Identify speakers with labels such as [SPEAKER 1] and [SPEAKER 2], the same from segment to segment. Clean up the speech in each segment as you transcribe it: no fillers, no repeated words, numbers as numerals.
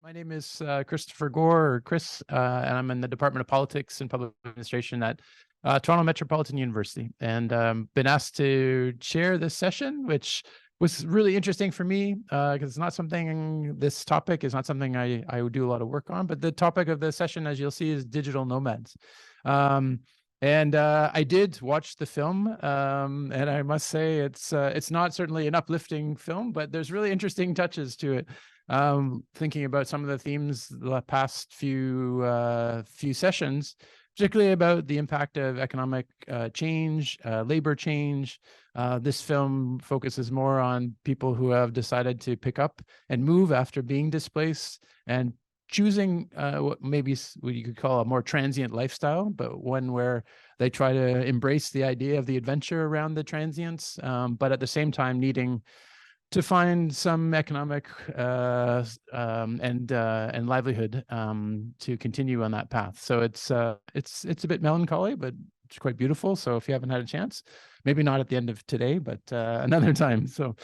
[SPEAKER 1] My name is Christopher Gore, or Chris, and I'm in the Department of Politics and Public Administration at Toronto Metropolitan University. And been asked to chair this session, which was really interesting for me because it's not something, this topic is not something I would do a lot of work on. But the topic of the session, as you'll see, is digital nomads. And I did watch the film, and I must say it's not certainly an uplifting film, but there's really interesting touches to it. Thinking about some of the themes the past few sessions, particularly about the impact of economic change, labor change. This film focuses more on people who have decided to pick up and move after being displaced and choosing what you could call a more transient lifestyle, but one where they try to embrace the idea of the adventure around the transience, but at the same time needing to find some economic and livelihood to continue on that path. So it's a bit melancholy, but it's quite beautiful. So if you haven't had a chance, maybe not at the end of today, but another time. So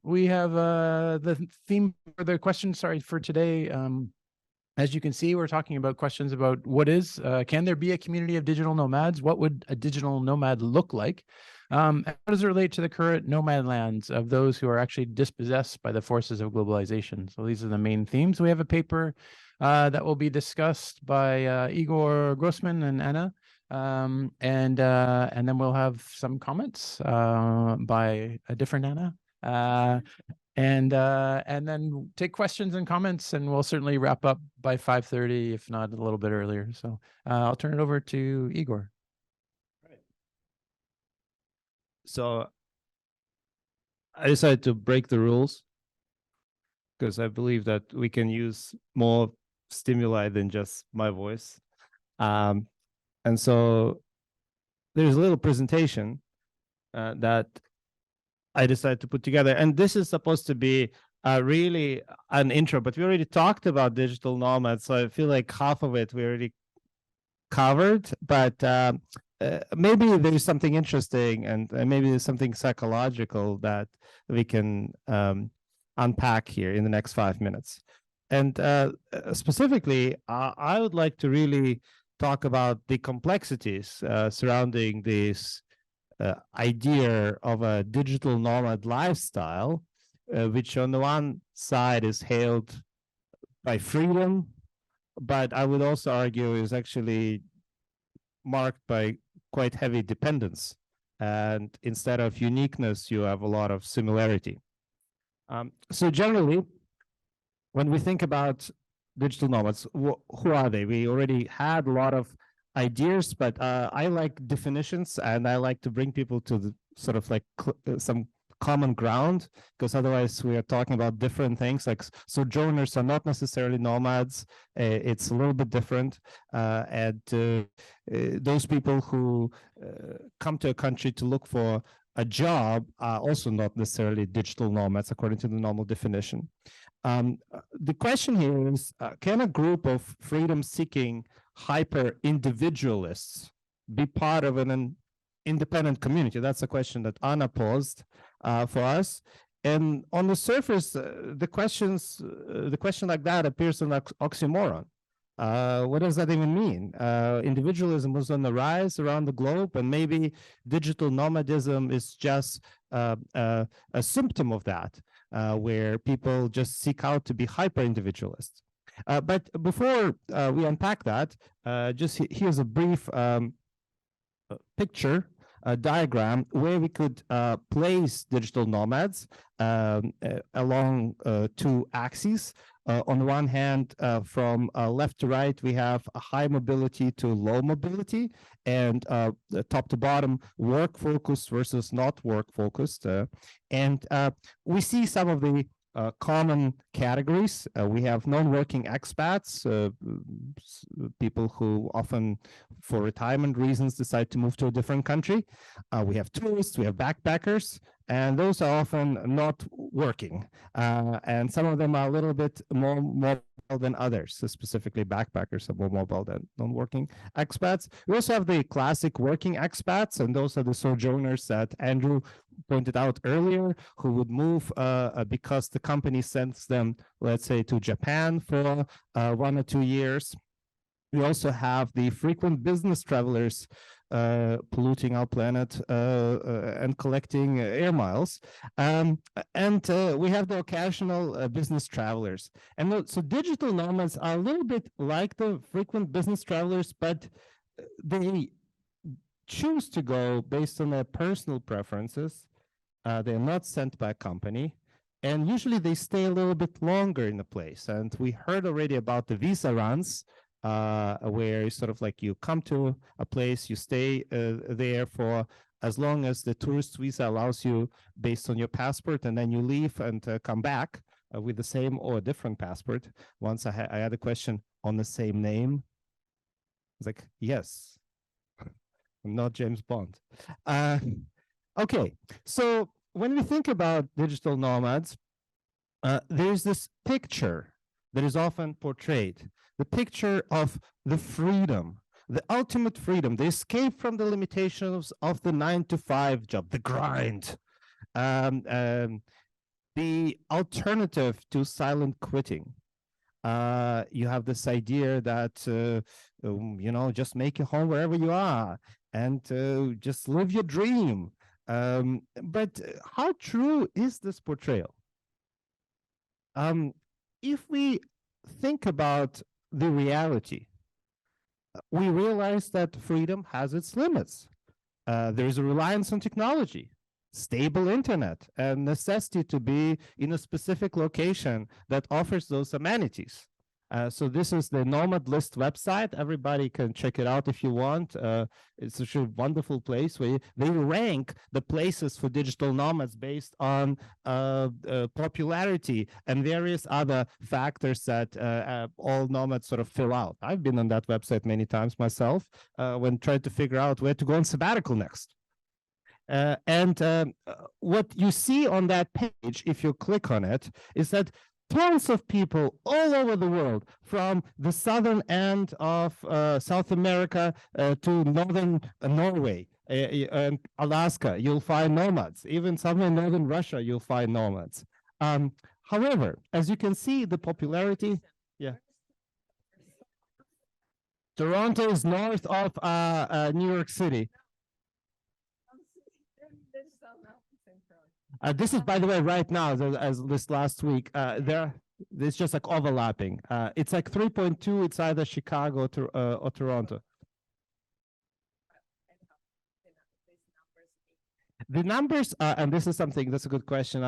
[SPEAKER 1] we have the theme for the question, for today. As you can see, we're talking about questions about can there be a community of digital nomads? What would a digital nomad look like? And how does it relate to the current nomadlands of those who are actually dispossessed by the forces of globalization? So these are the main themes. We have a paper that will be discussed by Igor Grossman and Anna. And then we'll have some comments by a different Anna. And then take questions and comments, and we'll certainly wrap up by 5:30, if not a little bit earlier. So I'll turn it over to Igor.
[SPEAKER 2] Right. So I decided to break the rules because I believe that we can use more stimuli than just my voice. And so there's a little presentation that I decided to put together, and this is supposed to be really an intro, but we already talked about digital nomads, so I feel like half of it we already covered, but maybe there's something interesting and maybe there's something psychological that we can unpack here in the next 5 minutes. And specifically, I would like to really talk about the complexities surrounding this idea of a digital nomad lifestyle, which on the one side is hailed by freedom, but I would also argue is actually marked by quite heavy dependence. And instead of uniqueness, you have a lot of similarity. So generally, when we think about digital nomads, who are they? We already had a lot of ideas, but I like definitions, and I like to bring people to the sort of like some common ground, because otherwise we are talking about different things. Like sojourners are not necessarily nomads. It's a little bit different. And those people who come to a country to look for a job are also not necessarily digital nomads according to the normal definition. The question here is, can a group of freedom-seeking hyper-individualists be part of an independent community? That's a question that Anna posed for us. And on the surface, the question like that appears an oxymoron. What does that even mean? Individualism was on the rise around the globe, and maybe digital nomadism is just a symptom of that, where people just seek out to be hyper-individualists. But before we unpack that, just here's a brief picture, a diagram where we could place digital nomads along two axes. On the one hand, from left to right, we have a high mobility to low mobility, and top to bottom, work focused versus not work focused. And we see some of the common categories. We have non-working expats, people who often, for retirement reasons, decide to move to a different country. We have tourists, we have backpackers, and those are often not working. And some of them are a little bit more than others, so specifically backpackers are more mobile than non-working expats. We also have the classic working expats, and those are the sojourners that Andrew pointed out earlier, who would move because the company sends them, let's say, to Japan for 1 or 2 years. We also have the frequent business travelers polluting our planet and collecting air miles. And we have the occasional business travelers. And so digital nomads are a little bit like the frequent business travelers, but they choose to go based on their personal preferences. They're not sent by a company. And usually they stay a little bit longer in a place. And we heard already about the visa runs, where it's sort of like you come to a place, you stay there for as long as the tourist visa allows you based on your passport, and then you leave and come back with the same or a different passport. Once I had a question on the same name. It's like, yes, I'm not James Bond. Okay, so when we think about digital nomads, there's this picture that is often portrayed, the picture of the freedom, the ultimate freedom, the escape from the limitations of the 9-to-5 job, the grind, the alternative to silent quitting. You have this idea that, you know, just make your home wherever you are and just live your dream. But how true is this portrayal? If we think about the reality, we realize that freedom has its limits. There is a reliance on technology, stable internet, and necessity to be in a specific location that offers those amenities. So this is the Nomad List website. Everybody can check it out if you want. It's a wonderful place where they rank the places for digital nomads based on popularity and various other factors that all nomads sort of fill out. I've been on that website many times myself when trying to figure out where to go on sabbatical next. What you see on that page, if you click on it, is that tons of people all over the world, from the southern end of South America to northern Norway and Alaska, you'll find nomads. Even somewhere in northern Russia, you'll find nomads. However, as you can see, the popularity, yeah. Toronto is north of New York City. This is, by the way, right now, as this last week, it's just like overlapping. It's like 3.2. It's either Chicago or Toronto. The numbers, and this is something, that's a good question.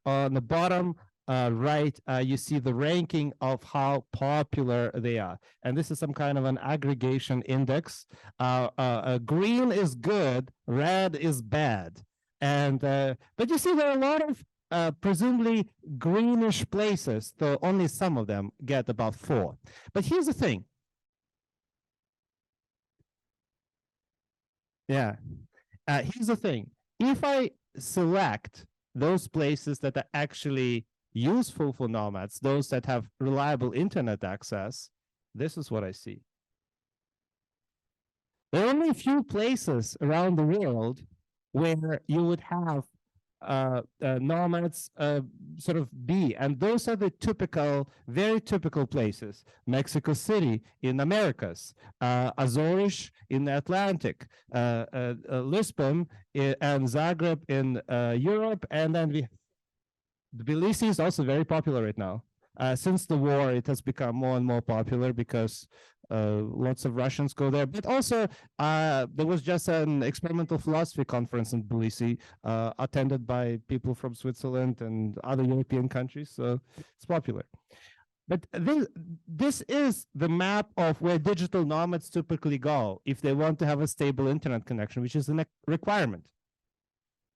[SPEAKER 2] On the bottom right, you see the ranking of how popular they are. And this is some kind of an aggregation index. Green is good, red is bad. And but you see, there are a lot of presumably greenish places, though only some of them get about 4. But here's the thing. Yeah, here's the thing. If I select those places that are actually useful for nomads, those that have reliable internet access, this is what I see. There are only a few places around the world where you would have nomads sort of be. And those are the typical, very typical places. Mexico City in Americas, Azores in the Atlantic, Lisbon and Zagreb in Europe. And then Tbilisi is also very popular right now. Since the war, it has become more and more popular because lots of Russians go there. But also, there was just an experimental philosophy conference in Tbilisi, attended by people from Switzerland and other European countries. So it's popular. But this is the map of where digital nomads typically go if they want to have a stable internet connection, which is a requirement.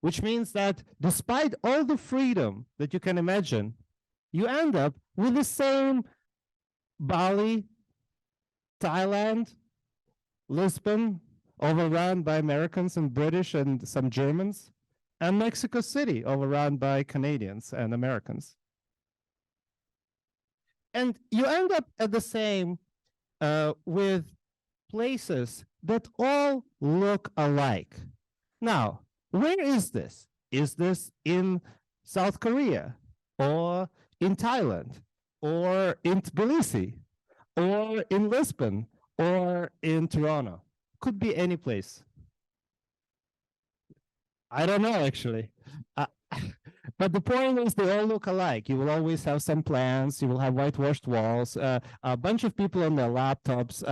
[SPEAKER 2] Which means that despite all the freedom that you can imagine, you end up with the same Bali, Thailand, Lisbon, overrun by Americans and British and some Germans, and Mexico City, overrun by Canadians and Americans. And you end up at the same with places that all look alike. Now, where is this? Is this in South Korea, or in Thailand, or in Tbilisi, or in Lisbon, or in Toronto? Could be any place. I don't know, actually. But the point is they all look alike. You will always have some plants. You will have whitewashed walls, a bunch of people on their laptops,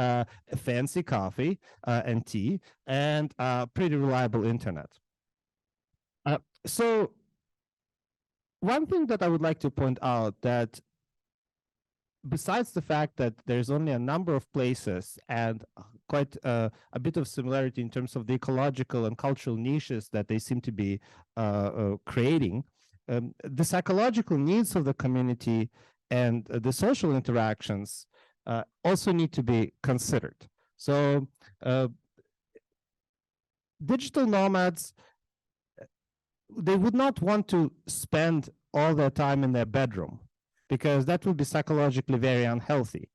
[SPEAKER 2] fancy coffee and tea, and pretty reliable internet. So one thing that I would like to point out, that besides the fact that there's only a number of places and quite a bit of similarity in terms of the ecological and cultural niches that they seem to be creating, the psychological needs of the community and the social interactions also need to be considered. So digital nomads, they would not want to spend all their time in their bedroom, because that would be psychologically very unhealthy.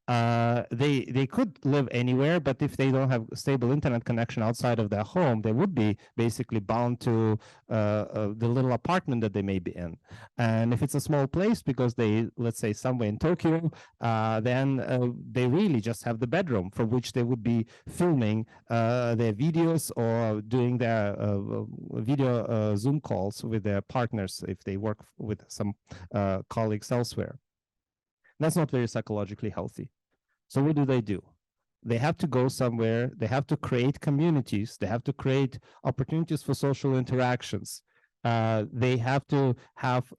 [SPEAKER 2] They could live anywhere, but if they don't have a stable internet connection outside of their home, they would be basically bound to the little apartment that they may be in. And if it's a small place, because they, let's say, somewhere in Tokyo, then they really just have the bedroom for which they would be filming their videos or doing their video Zoom calls with their partners if they work with some colleagues elsewhere. That's not very psychologically healthy. So what do? They have to go somewhere. They have to create communities. They have to create opportunities for social interactions. They have to have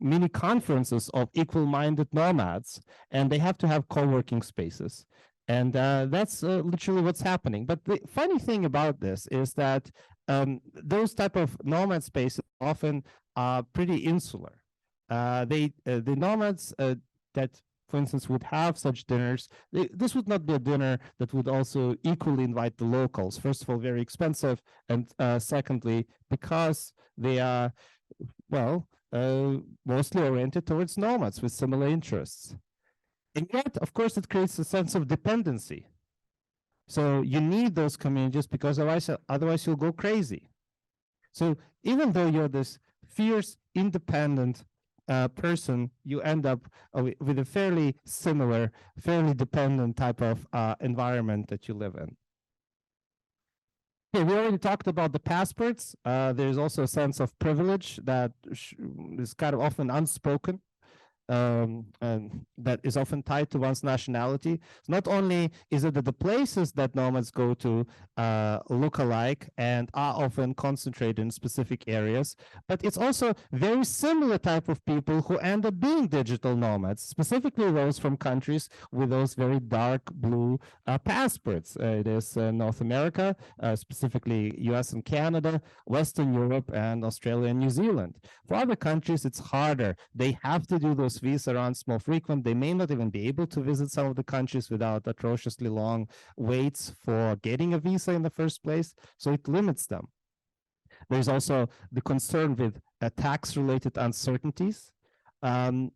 [SPEAKER 2] mini conferences of equal-minded nomads, and they have to have co-working spaces. And that's literally what's happening. But the funny thing about this is that those type of nomad spaces often are pretty insular. The nomads that, for instance, would have such dinners, this would not be a dinner that would also equally invite the locals. First of all, very expensive, and secondly, because they are, well, mostly oriented towards nomads with similar interests. And yet, of course, it creates a sense of dependency. So you need those communities, because otherwise you'll go crazy. So even though you're this fierce, independent person, you end up with a fairly similar, fairly dependent type of environment that you live in. Okay, we already talked about the passports. There's also a sense of privilege that is kind of often unspoken. And that is often tied to one's nationality. So not only is it that the places that nomads go to look alike and are often concentrated in specific areas, but it's also very similar type of people who end up being digital nomads, specifically those from countries with those very dark blue passports. It is North America, specifically US and Canada, Western Europe, and Australia and New Zealand. For other countries, it's harder. They have to do those visa rounds more frequent. They may not even be able to visit some of the countries without atrociously long waits for getting a visa in the first place, so it limits them. There's also the concern with tax-related uncertainties. I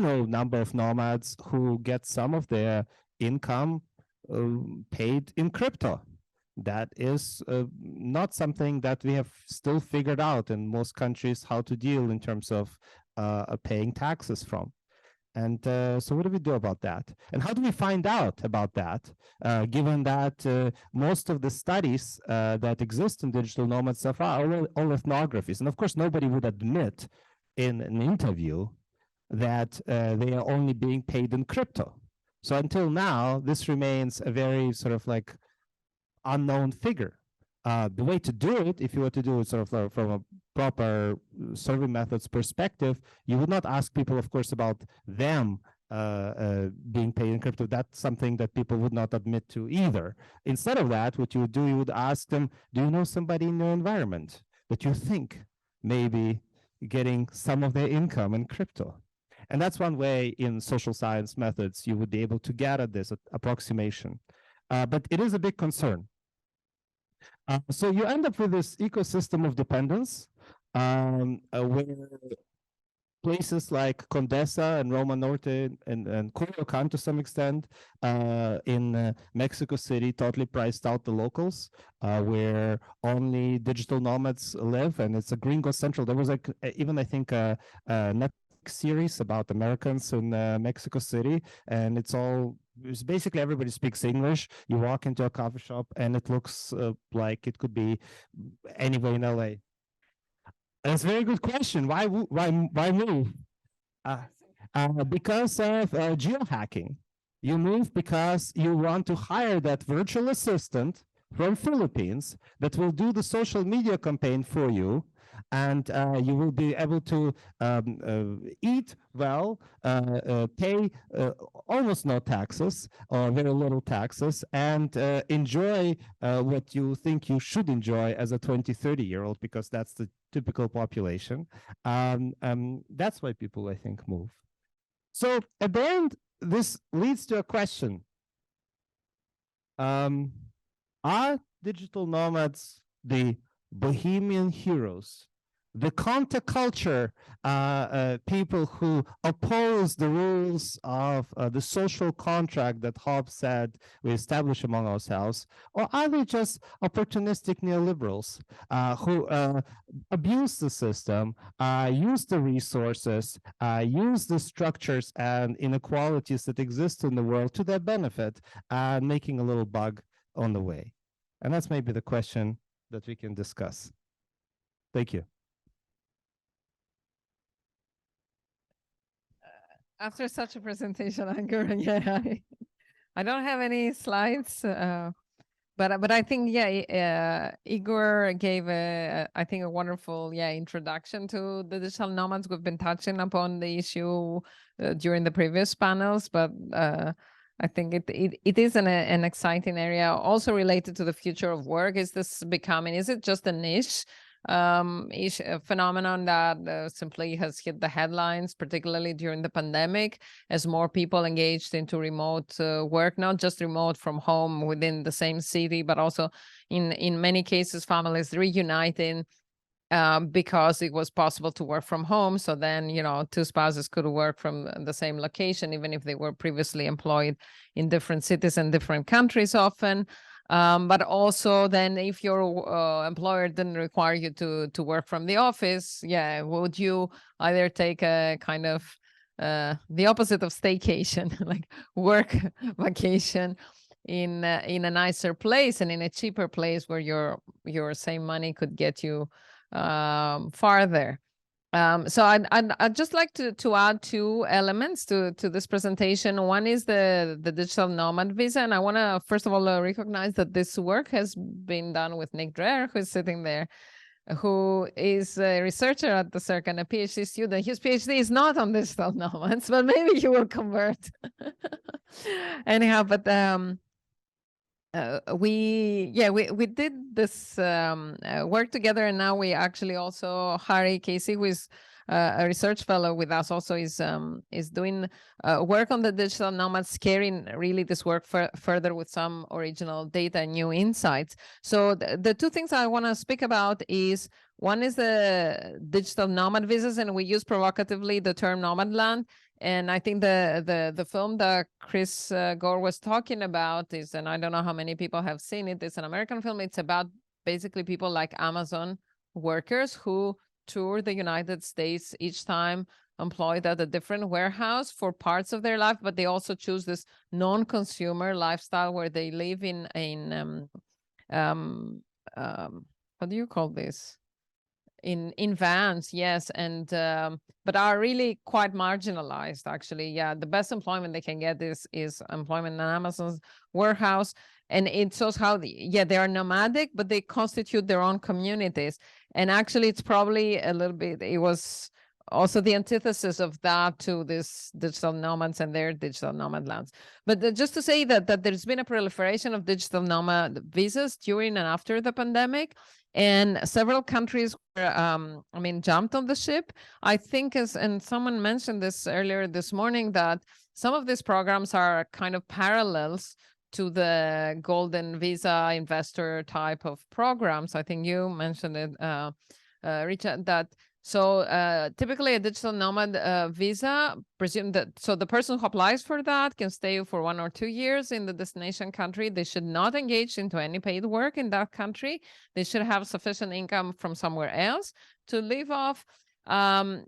[SPEAKER 2] know a number of nomads who get some of their income paid in crypto. That is not something that we have still figured out in most countries how to deal in terms of paying taxes from. And so what do we do about that? And how do we find out about that, given that most of the studies that exist in digital nomad stuff are all ethnographies? And of course, nobody would admit in an interview that they are only being paid in crypto. So until now, this remains a very sort of like unknown figure. The way to do it, if you were to do it sort of from a proper survey methods perspective, you would not ask people, of course, about them being paid in crypto. That's something that people would not admit to either. Instead of that, what you would do, you would ask them, do you know somebody in your environment that you think may be getting some of their income in crypto? And that's one way in social science methods you would be able to get at this approximation. But it is a big concern. So you end up with this ecosystem of dependence where places like Condesa and Roma Norte and Coyoacan to some extent, in Mexico City, totally priced out the locals, where only digital nomads live, and it's a gringo central. There was like even I think a Netflix series about Americans in Mexico City, and it's basically everybody speaks English. You walk into a coffee shop and it looks like it could be anywhere in LA. That's a very good question. Why move? Because of geohacking. You move because you want to hire that virtual assistant from Philippines that will do the social media campaign for you, and you will be able to eat well, pay almost no taxes or very little taxes, and enjoy what you think you should enjoy as a 20, 30-year-old, because that's the typical population. That's why people, I think, move. So at the end, this leads to a question. Are digital nomads the bohemian heroes, the counterculture people who oppose the rules of the social contract that Hobbes said we establish among ourselves? Or are they just opportunistic neoliberals who abuse the system, use the resources, use the structures and inequalities that exist in the world to their benefit, making a little bug on the way? And that's maybe the question that we can discuss. Thank you.
[SPEAKER 3] After such a presentation, Angur, yeah, I don't have any slides, but I think Igor gave I think a wonderful introduction to the digital nomads. We've been touching upon the issue during the previous panels, but I think it is an exciting area, also related to the future of work. Is it just a niche phenomenon that simply has hit the headlines, particularly during the pandemic, as more people engaged into remote work, not just remote from home within the same city, but also in many cases, families reuniting because it was possible to work from home. So then, two spouses could work from the same location, even if they were previously employed in different cities and different countries often. But also then if your employer didn't require you to work from the office, would you either take a kind of the opposite of staycation, like work vacation in a nicer place and in a cheaper place where your same money could get you farther. So I'd just like to add two elements to this presentation. One is the digital nomad visa, and I want to first of all recognize that this work has been done with Nick Dreher, who is sitting there, who is a researcher at the CERC and a PhD student. His PhD is not on digital nomads, but maybe he will convert. Anyhow, but we did this work together, and now we actually also Harry Casey, who is a research fellow with us, also is doing work on the digital nomads, carrying really this work further with some original data and new insights. So the two things I want to speak about is, one is the digital nomad visas, and we use provocatively the term Nomadland. And I think the film that Chris Gore was talking about is, and I don't know how many people have seen it, it's an American film. It's about basically people like Amazon workers who tour the United States, each time employed at a different warehouse for parts of their life, but they also choose this non-consumer lifestyle where they live in how do you call this? In vans, yes, and but are really quite marginalized, actually. Yeah, the best employment they can get is employment in Amazon's warehouse, and it shows how they are nomadic, but they constitute their own communities. And actually, it's probably a little bit. It was also the antithesis of that to this digital nomads and their digital nomad lands. But just to say that there's been a proliferation of digital nomad visas during and after the pandemic. And several countries jumped on the ship. I think, and someone mentioned this earlier this morning, that some of these programs are kind of parallels to the golden visa investor type of programs. I think you mentioned it, Richard, that So typically a digital nomad visa, presume that, so the person who applies for that can stay for 1 or 2 years in the destination country. They should not engage into any paid work in that country. They should have sufficient income from somewhere else to live off. Well,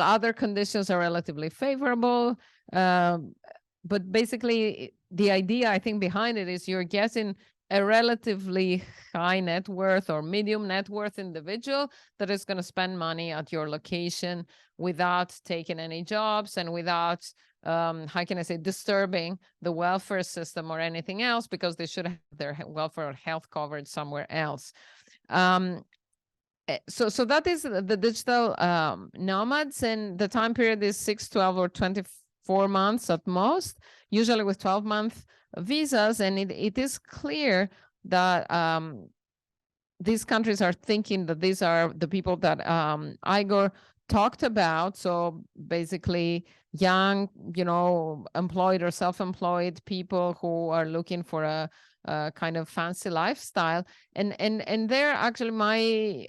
[SPEAKER 3] other conditions are relatively favorable. But basically, the idea, I think, behind it is you're getting a relatively high net worth or medium net worth individual that is going to spend money at your location without taking any jobs and without, how can I say, disturbing the welfare system or anything else, because they should have their welfare or health covered somewhere else. So that is the digital nomads, and the time period is 6, 12, or 24 months at most, usually with 12-month visas. And it is clear that these countries are thinking that these are the people that Igor talked about. So basically young, employed or self-employed people who are looking for a kind of fancy lifestyle. And there actually my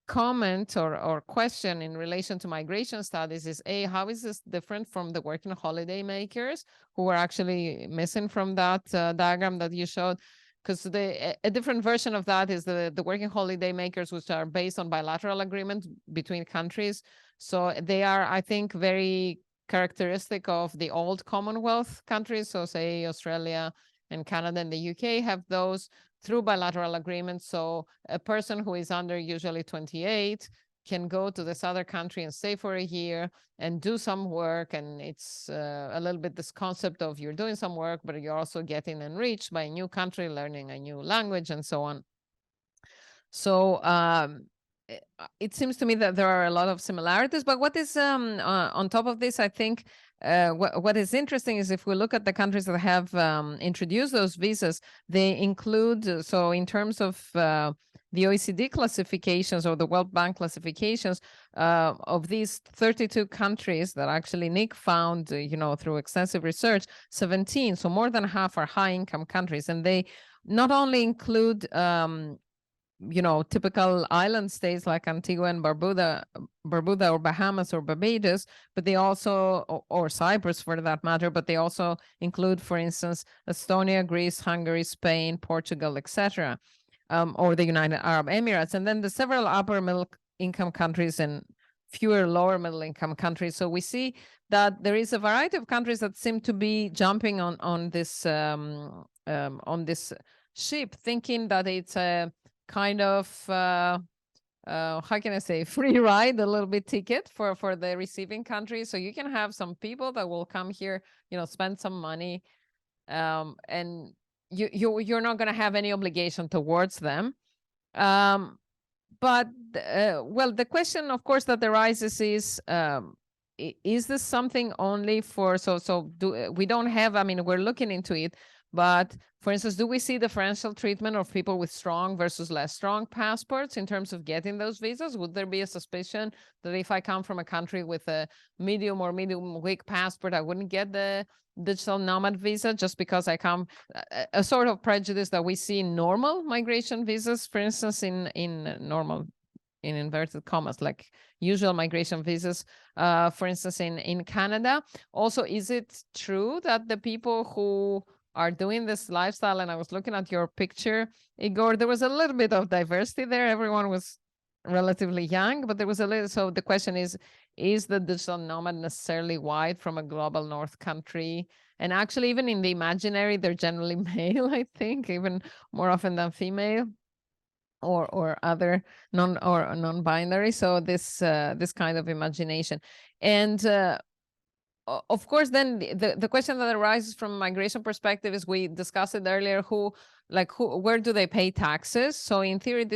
[SPEAKER 3] comment or question in relation to migration studies is, how is this different from the working holiday makers who are actually missing from that diagram that you showed? Because a different version of that is the working holiday makers, which are based on bilateral agreements between countries. So they are, I think, very characteristic of the old Commonwealth countries. So say Australia and Canada and the UK have those through bilateral agreements. So a person who is under usually 28 can go to this other country and stay for a year and do some work. And it's a little bit this concept of you're doing some work, but you're also getting enriched by a new country, learning a new language and so on. So it seems to me that there are a lot of similarities, but what is on top of this, I think what is interesting is if we look at the countries that have introduced those visas, they include, so in terms of the OECD classifications or the World Bank classifications, of these 32 countries that actually Nick found, through extensive research, 17, so more than half are high income countries. And they not only include typical island states like Antigua and Barbuda or Bahamas or Barbados, but they also, or Cyprus for that matter, but they also include, for instance, Estonia, Greece, Hungary, Spain, Portugal, etc., or the United Arab Emirates, and then the several upper middle income countries and fewer lower middle income countries. So we see that there is a variety of countries that seem to be jumping on this ship, thinking that it's a kind of how can I say, free ride, a little bit ticket for the receiving country. So you can have some people that will come here, spend some money, and you're not going to have any obligation towards them. But well, the question, of course, that arises is this something only for, we don't have, we're looking into it, but for instance, do we see differential treatment of people with strong versus less strong passports in terms of getting those visas? Would there be a suspicion that if I come from a country with a medium or medium weak passport, I wouldn't get the digital nomad visa just because I come, a sort of prejudice that we see in normal migration visas, for instance, in normal, in inverted commas, like usual migration visas, for instance, in Canada. Also, is it true that the people who are doing this lifestyle, and I was looking at your picture, Igor, there was a little bit of diversity there. Everyone was relatively young, but there was a little, so the question is the digital nomad necessarily white from a global north country? And actually, even in the imaginary, they're generally male, I think, even more often than female, or other non-binary. So this kind of imagination. And of course, then the question that arises from a migration perspective is, we discussed it earlier, where do they pay taxes? So in theory,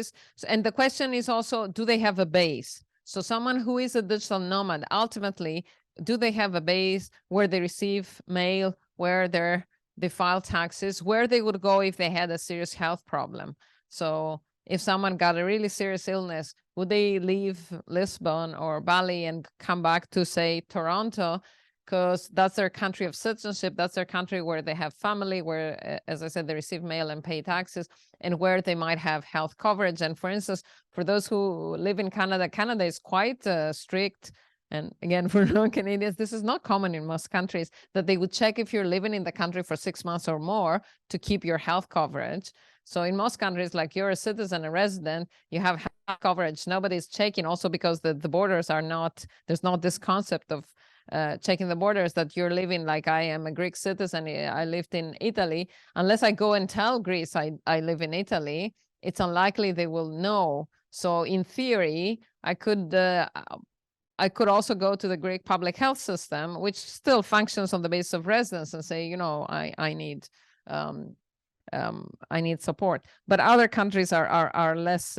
[SPEAKER 3] and the question is also, do they have a base? So someone who is a digital nomad, ultimately, do they have a base where they receive mail, where they file taxes, where they would go if they had a serious health problem? So if someone got a really serious illness, would they leave Lisbon or Bali and come back to, say, Toronto? because that's their country of citizenship. That's their country where they have family, where, as I said, they receive mail and pay taxes, and where they might have health coverage. And for instance, for those who live in Canada, Canada is quite strict. And again, for non-Canadians, this is not common in most countries, that they would check if you're living in the country for 6 months or more to keep your health coverage. So in most countries, like you're a citizen, a resident, you have health coverage. Nobody's checking, also because the borders are not, there's not this concept of checking the borders, that you're living, like I am a Greek citizen, I lived in Italy. Unless I go and tell Greece I live in Italy, it's unlikely they will know. So in theory, I could also go to the Greek public health system, which still functions on the basis of residence, and say, you know, I need support. But other countries are less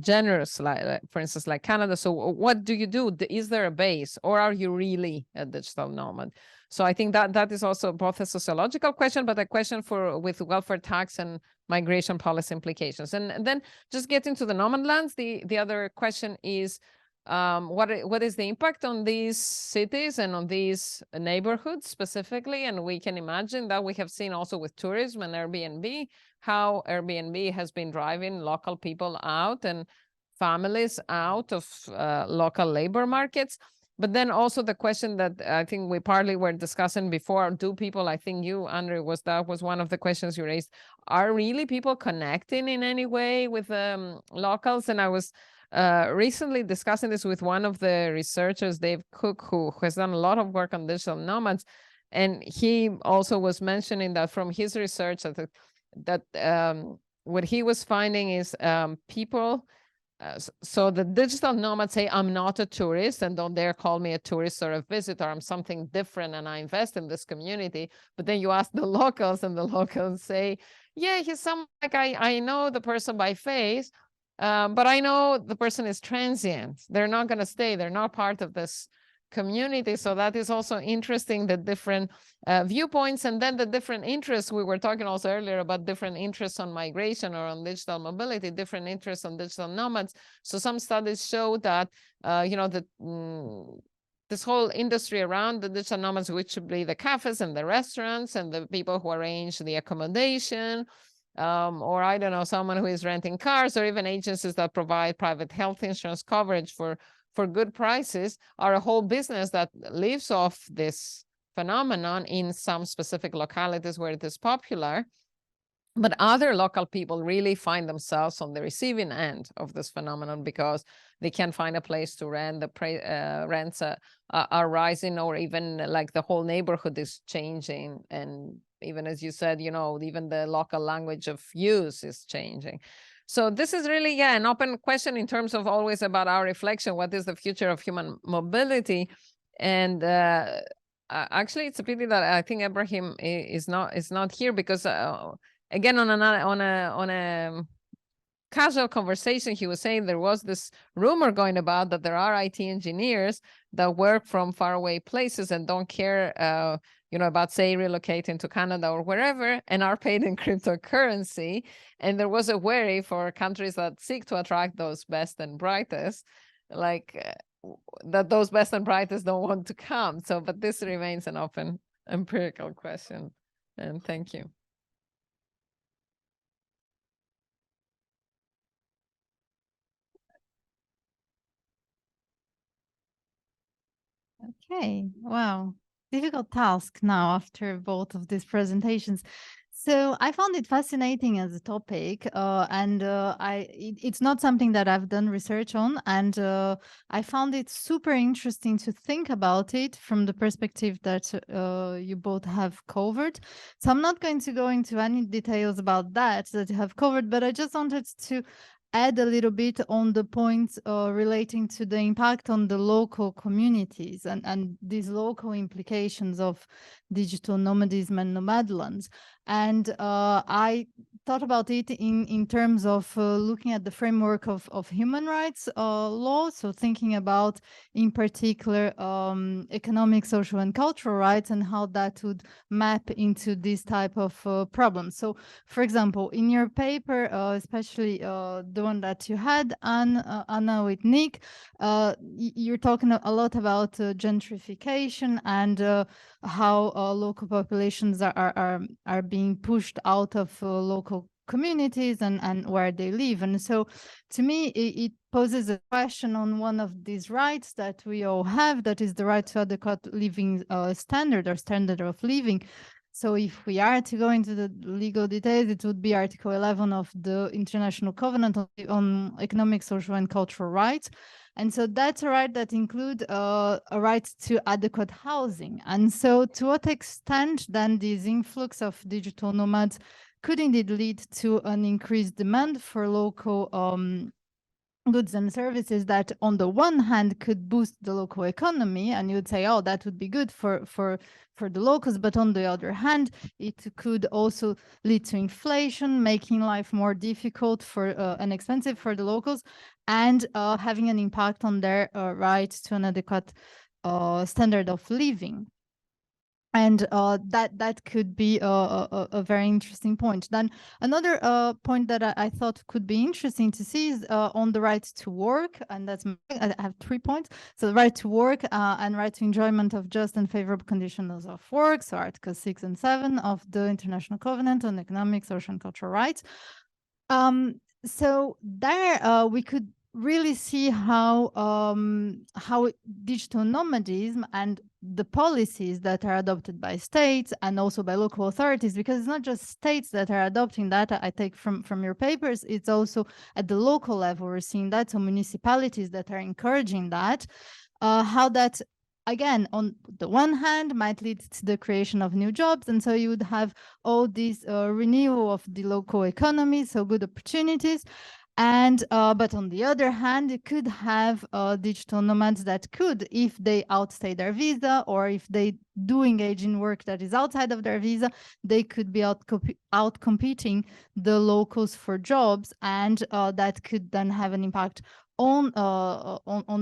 [SPEAKER 3] generous, like for instance, like Canada. So what do you do? Is there a base, or are you really a digital nomad? So I think that is also both a sociological question, but a question with welfare tax and migration policy implications. And then just getting to the Nomadlands, the other question is, what is the impact on these cities and on these neighborhoods specifically? And we can imagine that we have seen also with tourism and Airbnb, how Airbnb has been driving local people out and families out of local labor markets. But then also the question that I think we partly were discussing before, do people, I think you, Andrew, that was one of the questions you raised, are really people connecting in any way with locals? And I was recently discussing this with one of the researchers, Dave Cook, who has done a lot of work on digital nomads. And he also was mentioning that from his research that what he was finding is people, so the digital nomads say, I'm not a tourist, and don't dare call me a tourist or a visitor. I'm something different, and I invest in this community. But then you ask the locals, and the locals say, yeah, he's someone like I know the person by face, but I know the person is transient. They're not going to stay. They're not part of this community. So that is also interesting, the different viewpoints, and then the different interests. We were talking also earlier about different interests on migration or on digital mobility, different interests on digital nomads. So some studies show that, you know, this whole industry around the digital nomads, which would be the cafes and the restaurants and the people who arrange the accommodation, or I don't know, someone who is renting cars, or even agencies that provide private health insurance coverage for good prices, are a whole business that lives off this phenomenon in some specific localities where it is popular. But other local people really find themselves on the receiving end of this phenomenon because they can't find a place to rent. The rents are rising, or even like the whole neighborhood is changing. And even as you said, you know, even the local language of use is changing. So this is really, yeah, an open question in terms of always about our reflection. What is the future of human mobility? And actually, it's a pity that I think Ibrahim is not here, because again, on a casual conversation, he was saying there was this rumor going about that there are IT engineers that work from faraway places and don't care, you know, about, say, relocating to Canada or wherever, and are paid in cryptocurrency. And there was a worry for countries that seek to attract those best and brightest, like that those best and brightest don't want to come. So, but this remains an open empirical question. And thank you.
[SPEAKER 4] Okay, wow. Difficult task now after both of these presentations. So I found it fascinating as a topic, and it's not something that I've done research on, and I found it super interesting to think about it from the perspective that you both have covered. So I'm not going to go into any details about that you have covered, but I just wanted to add a little bit on the points relating to the impact on the local communities and these local implications of digital nomadism and nomadlands. And I thought about it in terms of looking at the framework of human rights law. So thinking about, in particular, economic, social, and cultural rights, and how that would map into this type of problems. So, for example, in your paper, especially the one that you had, Anna, with Nick, you're talking a lot about gentrification and how local populations are being pushed out of local communities and where they live. And so to me, it poses a question on one of these rights that we all have, that is the right to adequate living standard, or standard of living. So if we are to go into the legal details, it would be Article 11 of the International Covenant on Economic, Social, and Cultural Rights. And so that's a right that includes a right to adequate housing. And so to what extent then this influx of digital nomads could indeed lead to an increased demand for local goods and services that on the one hand could boost the local economy, and you would say, oh, that would be good for the locals, but on the other hand, it could also lead to inflation, making life more difficult for and expensive for the locals, and having an impact on their right to an adequate standard of living. And that could be a very interesting point. Then another point that I thought could be interesting to see is on the right to work, and I have 3 points. So the right to work and right to enjoyment of just and favorable conditions of work, so Articles 6 and 7 of the International Covenant on Economic, Social, and Cultural Rights. So there we could really see how digital nomadism and the policies that are adopted by states and also by local authorities, because it's not just states that are adopting that, I take from your papers, it's also at the local level we're seeing that, so municipalities that are encouraging that, how that again, on the one hand, might lead to the creation of new jobs, and so you would have all this renewal of the local economy, so good opportunities. And but on the other hand, it could have digital nomads that could, if they outstay their visa, or if they do engage in work that is outside of their visa, they could be out-competing the locals for jobs, and that could then have an impact on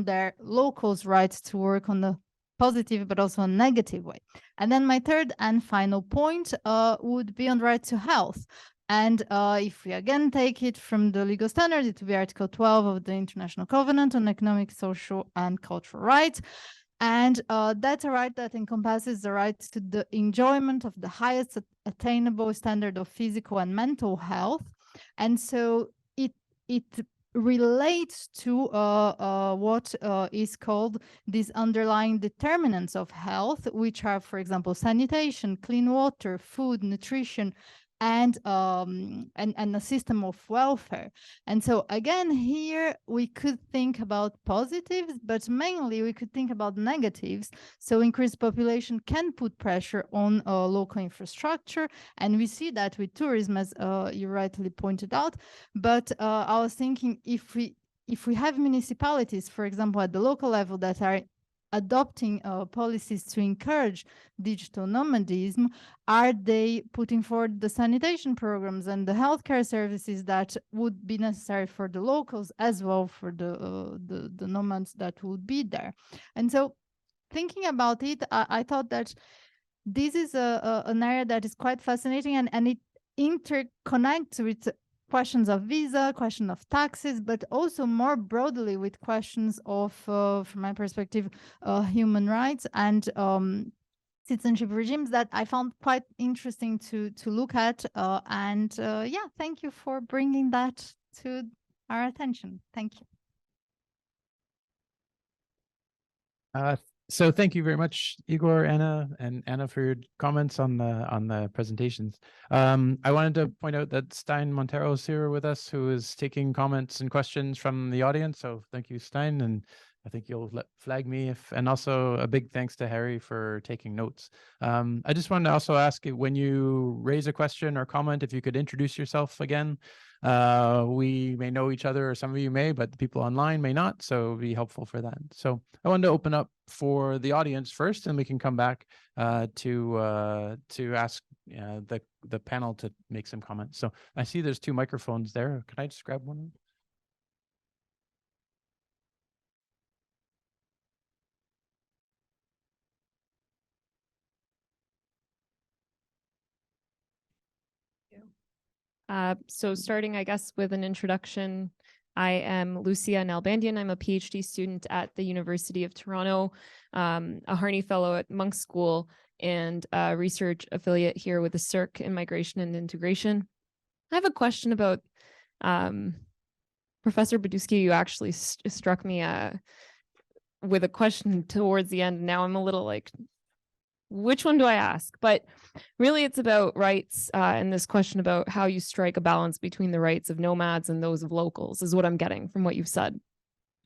[SPEAKER 4] their locals' rights to work on the positive but also a negative way. And then my third and final point would be on the right to health. And if we again take it from the legal standard, it would be Article 12 of the International Covenant on Economic, Social, and Cultural Rights. And that's a right that encompasses the right to the enjoyment of the highest attainable standard of physical and mental health. And so it relates to what is called these underlying determinants of health, which are, for example, sanitation, clean water, food, nutrition, and a system of welfare. And so again, here we could think about positives, but mainly we could think about negatives. So increased population can put pressure on local infrastructure, and we see that with tourism, as you rightly pointed out. But I was thinking, if we have municipalities, for example, at the local level, that are adopting policies to encourage digital nomadism, are they putting forward the sanitation programs and the healthcare services that would be necessary for the locals as well for the nomads that would be there? And so thinking about it, I thought that this is an area that is quite fascinating, and it interconnects with questions of visa, question of taxes, but also more broadly with questions of, from my perspective, human rights and citizenship regimes that I found quite interesting to look at. Yeah, thank you for bringing that to our attention. Thank you.
[SPEAKER 1] So thank you very much, Igor, Anna, and Anna, for your comments on the presentations. I wanted to point out that Stein Montero is here with us, who is taking comments and questions from the audience. So thank you, Stein, and I think you'll flag me if. And also a big thanks to Harry for taking notes. I just wanted to also ask you, when you raise a question or comment, if you could introduce yourself again. We may know each other, or some of you may, but the people online may not, so it'd be helpful for that. So I wanted to open up for the audience first, and we can come back to ask the the panel to make some comments. So I see there's 2 microphones there. Can I just grab one?
[SPEAKER 5] So starting, I guess, with an introduction, I am Lucia Nalbandian. I'm a PhD student at the University of Toronto, a Harney Fellow at Monk School, and a research affiliate here with the CIRC in Migration and Integration. I have a question about Professor Badusky. You actually struck me with a question towards the end. Now I'm a little like, which one do I ask? But really it's about rights and this question about how you strike a balance between the rights of nomads and those of locals is what I'm getting from what you've said.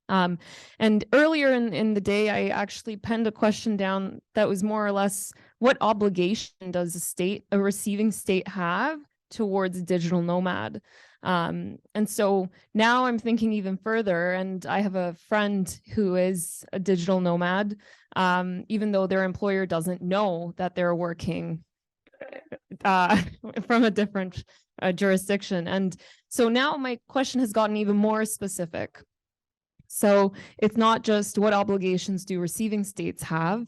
[SPEAKER 5] And earlier in the day, I actually penned a question down that was more or less, what obligation does a receiving state have towards a digital nomad? And so now I'm thinking even further, and I have a friend who is a digital nomad, even though their employer doesn't know that they're working from a different jurisdiction. And so now my question has gotten even more specific. So it's not just what obligations do receiving states have,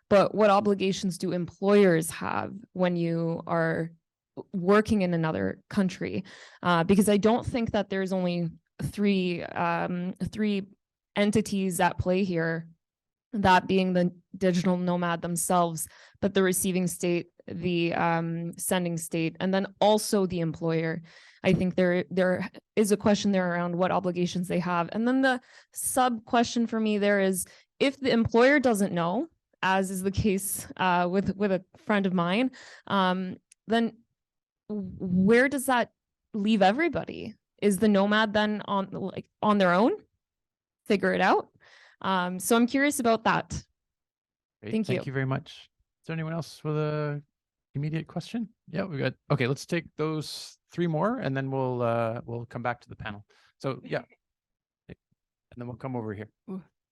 [SPEAKER 5] but what obligations do employers have when you are working in another country? Because I don't think that there's only three entities at play here, that being the digital nomad themselves, but the receiving state, the sending state, and then also the employer. I think there is a question there around what obligations they have. And then the sub question for me there is, if the employer doesn't know, as is the case with a friend of mine, then where does that leave everybody? Is the nomad then on their own? Figure it out? So I'm curious about that.
[SPEAKER 1] Great.
[SPEAKER 5] Thank you.
[SPEAKER 1] Thank you very much. Is there anyone else with a immediate question? Yeah, we got, okay, let's take those 3 more and then we'll come back to the panel. So yeah, and then we'll come over here.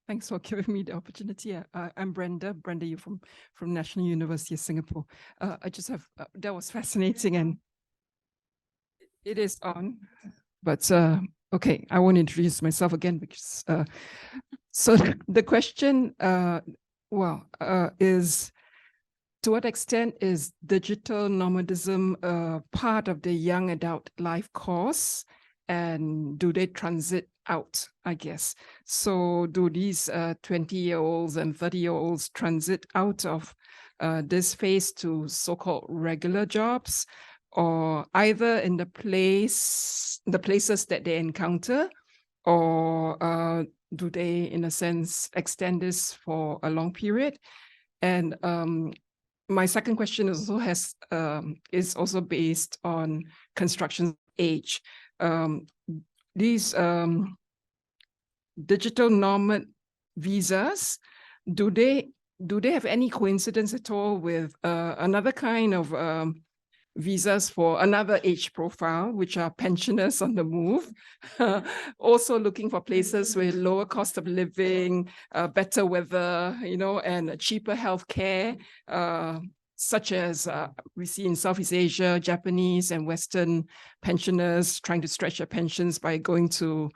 [SPEAKER 6] Thanks for giving me the opportunity. I'm Brenda Yu from National University of Singapore. I just have, that was fascinating, and it is on, but okay, I won't introduce myself again because, so the question, is, to what extent is digital nomadism part of the young adult life course, and do they transit out, I guess? So do these 20-year-olds and 30-year-olds transit out of this phase to so-called regular jobs, or either in the places that they encounter, or do they, in a sense, extend this for a long period? And my second question is also based on construction age. These digital nomad visas, do they have any coincidence at all with another kind of visas for another age profile, which are pensioners on the move, also looking for places with lower cost of living, better weather, and cheaper healthcare, such as we see in Southeast Asia, Japanese and Western pensioners trying to stretch their pensions by going to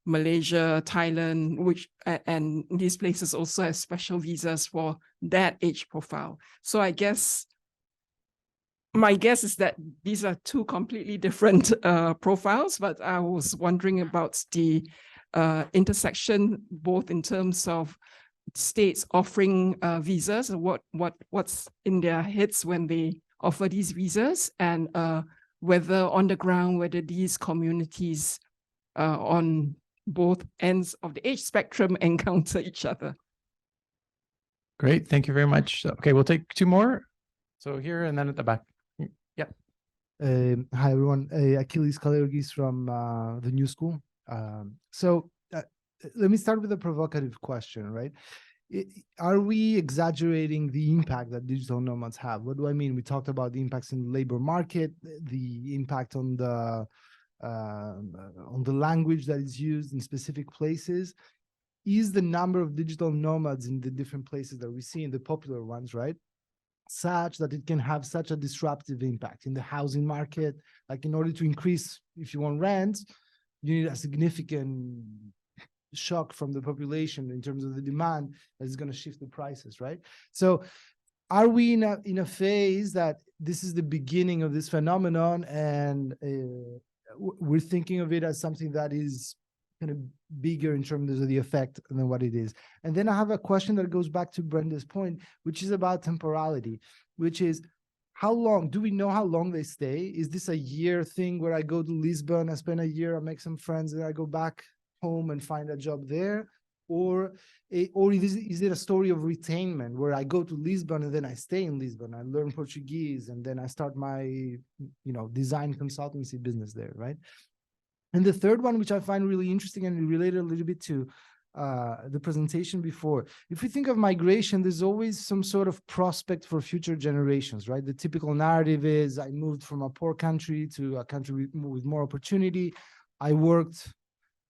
[SPEAKER 6] Malaysia, Thailand, and these places also have special visas for that age profile. So I guess my guess is that these are 2 completely different profiles, but I was wondering about the intersection, both in terms of states offering visas, and what's in their heads when they offer these visas, and whether on the ground, whether these communities on both ends of the age spectrum encounter each other.
[SPEAKER 1] Great, thank you very much. Okay, we'll take 2 more. So here and then at the back. Yeah.
[SPEAKER 7] Hi everyone, Achilles Kalergis from the New School. Let me start with a provocative question, right? Are we exaggerating the impact that digital nomads have? What do I mean? We talked about the impacts in the labor market, the impact on the language that is used in specific places. Is the number of digital nomads in the different places that we see in the popular ones, right? such that it can have such a disruptive impact in the housing market. Like in order to increase, if you want rent, you need a significant shock from the population in terms of the demand that is going to shift the prices, right? So are we in a phase that this is the beginning of this phenomenon, and we're thinking of it as something that is kind of bigger in terms of the effect than what it is? And then I have a question that goes back to Brenda's point, which is about temporality, which is, how long, do we know how long they stay? Is this a year thing where I go to Lisbon, I spend a year, I make some friends, and I go back home and find a job there? Or is it a story of retainment where I go to Lisbon and then I stay in Lisbon, I learn Portuguese, and then I start my, design consultancy business there, right? And the third one, which I find really interesting and related a little bit to the presentation before, if we think of migration, there's always some sort of prospect for future generations, right? The typical narrative is, I moved from a poor country to a country with more opportunity. I worked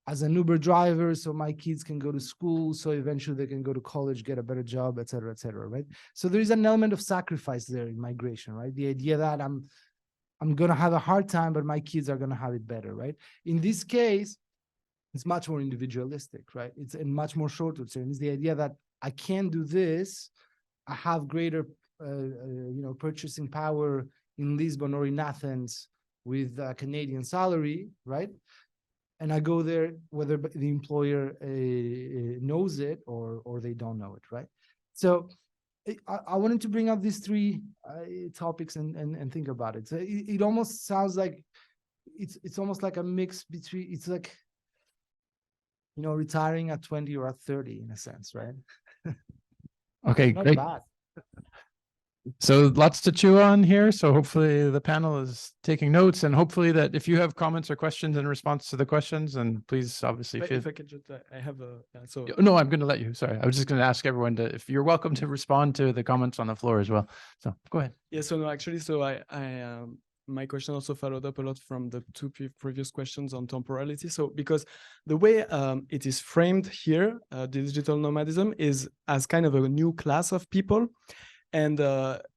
[SPEAKER 7] as an Uber driver, so my kids can go to school, so eventually they can go to college, get a better job, et cetera, right? So there is an element of sacrifice there in migration, right? The idea that I'm going to have a hard time, but my kids are going to have it better, right? In this case, it's much more individualistic, right? It's a much more short term. It's the idea that I can do this. I have greater, purchasing power in Lisbon or in Athens with a Canadian salary, right? And I go there whether the employer knows it or they don't know it, right? So I wanted to bring up these three topics and think about it. So it almost sounds like it's almost like a mix between, it's like, retiring at 20 or at 30 in a sense, right?
[SPEAKER 1] Okay,
[SPEAKER 7] Not
[SPEAKER 1] great.
[SPEAKER 7] bad.
[SPEAKER 1] So lots to chew on here. So hopefully the panel is taking notes, and hopefully that if you have comments or questions in response to the questions, and please obviously feel.
[SPEAKER 8] If I could just, I have a, so.
[SPEAKER 1] No, I'm going to let you. Sorry. I was just going to ask everyone if you're welcome to respond to the comments on the floor as well. So go ahead.
[SPEAKER 8] Yeah, so no, actually, so my question also followed up a lot from the two previous questions on temporality. So because the way it is framed here, the digital nomadism is as kind of a new class of people. And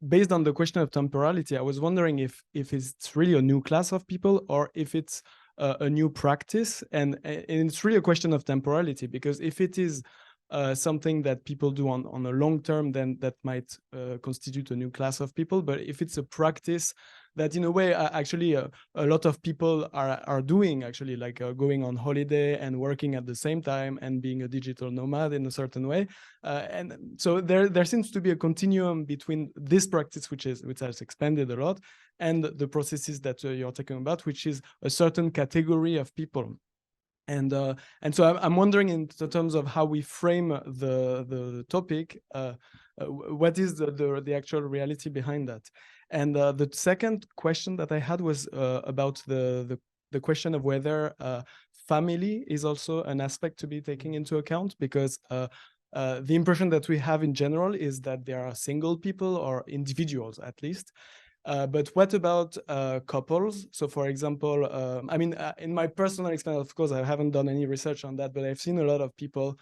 [SPEAKER 8] based on the question of temporality, I was wondering if it's really a new class of people or if it's a new practice. And it's really a question of temporality, because if it is something that people do on a long term, then that might constitute a new class of people. But if it's a practice that in a way actually a lot of people are doing, actually, like going on holiday and working at the same time and being a digital nomad in a certain way, and so there seems to be a continuum between this practice, which has expanded a lot, and the processes that you're talking about, which is a certain category of people. And so I'm wondering, in terms of how we frame the topic, what is the actual reality behind that? And the second question that I had was about the question of whether family is also an aspect to be taken into account, because the impression that we have in general is that there are single people or individuals, at least. But what about couples? So, for example, in my personal experience, of course, I haven't done any research on that, but I've seen a lot of people,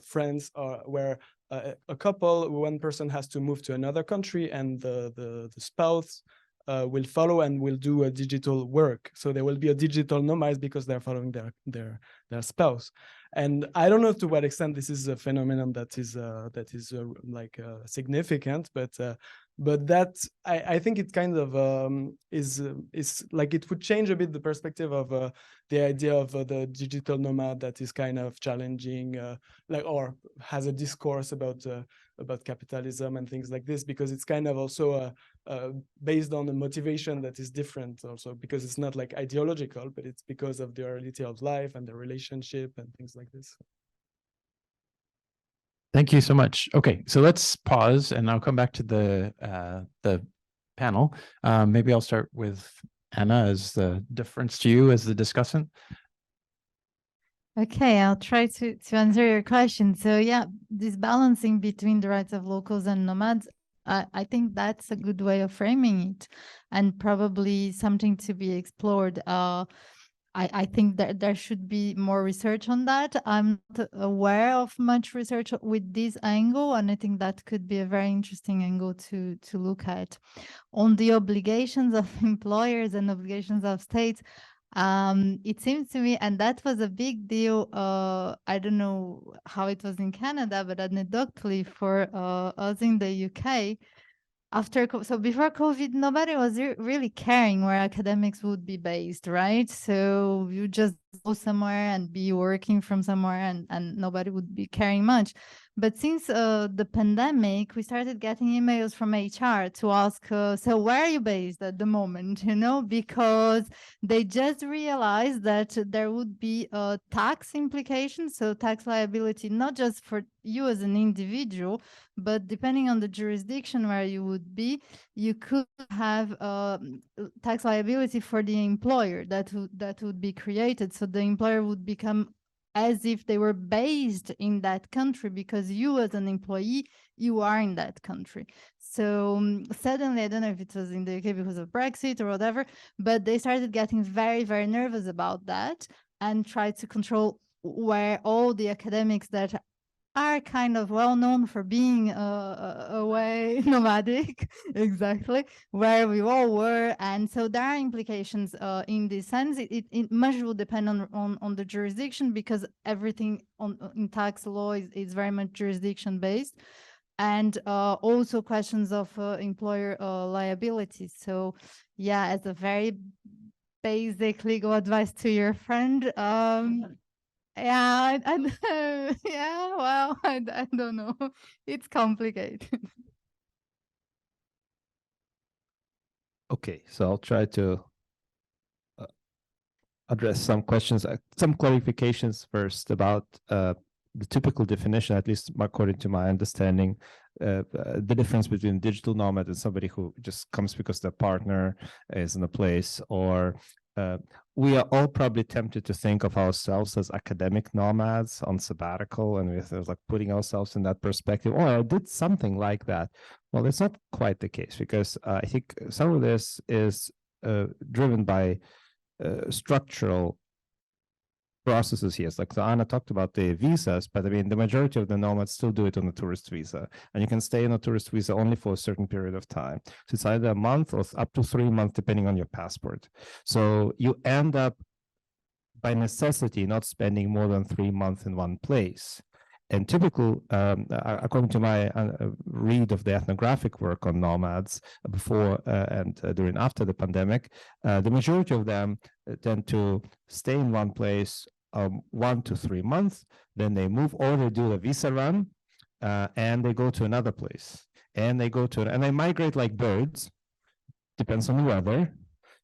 [SPEAKER 8] friends, where a couple, one person has to move to another country, and the spouse will follow and will do a digital work. So there will be a digital nomad because they're following their spouse. And I don't know to what extent this is a phenomenon that is significant, but that I think it kind of is like, it would change a bit the perspective of the idea of the digital nomad that is kind of challenging, or has a discourse about capitalism and things like this, because it's kind of also based on a motivation that is different also, because it's not like ideological, but it's because of the reality of life and the relationship and things like this.
[SPEAKER 1] Thank you so much. Okay, so let's pause, and I'll come back to the panel. Maybe I'll start with Anna as the difference to you as the discussant.
[SPEAKER 4] Okay, I'll try to answer your question. So yeah, this balancing between the rights of locals and nomads, I think that's a good way of framing it, and probably something to be explored. I think that there should be more research on that. I'm not aware of much research with this angle, and I think that could be a very interesting angle to look at. On the obligations of employers and obligations of states, it seems to me, and that was a big deal. I don't know how it was in Canada, but anecdotally for us in the UK, so before COVID, nobody was really caring where academics would be based, right? So you just go somewhere and be working from somewhere, and nobody would be caring much. But since the pandemic, we started getting emails from HR to ask, so where are you based at the moment? You know, because they just realized that there would be tax implications, so tax liability, not just for you as an individual, but depending on the jurisdiction where you would be, you could have tax liability for the employer that would be created. So the employer would become as if they were based in that country, because you as an employee, you are in that country. So suddenly, I don't know if it was in the UK because of Brexit or whatever, but they started getting very, very nervous about that and tried to control where all the academics that are kind of well known for being away nomadic, exactly, where we all were. And so there are implications in this sense. It much will depend on the jurisdiction, because everything in tax law is very much jurisdiction based. And also questions of employer liability. So yeah, as a very basic legal advice to your friend, yeah, yeah, well, I don't know. It's complicated.
[SPEAKER 2] Okay, so I'll try to address some questions, some clarifications first about the typical definition, at least according to my understanding, the difference between digital nomad and somebody who just comes because their partner is in a place, or we are all probably tempted to think of ourselves as academic nomads on sabbatical, and we're like putting ourselves in that perspective. Oh, I did something like that. Well, that's not quite the case, because I think some of this is driven by structural processes here. It's like Anna talked about the visas, but I mean, the majority of the nomads still do it on a tourist visa, and you can stay on a tourist visa only for a certain period of time. So it's either a month or up to 3 months, depending on your passport. So you end up, by necessity, not spending more than 3 months in one place. And typical, according to my read of the ethnographic work on nomads before and during after the pandemic, the majority of them tend to stay in one place 1 to 3 months, then they move, or they do a visa run, and they go to another place, and they migrate like birds, depends on the weather,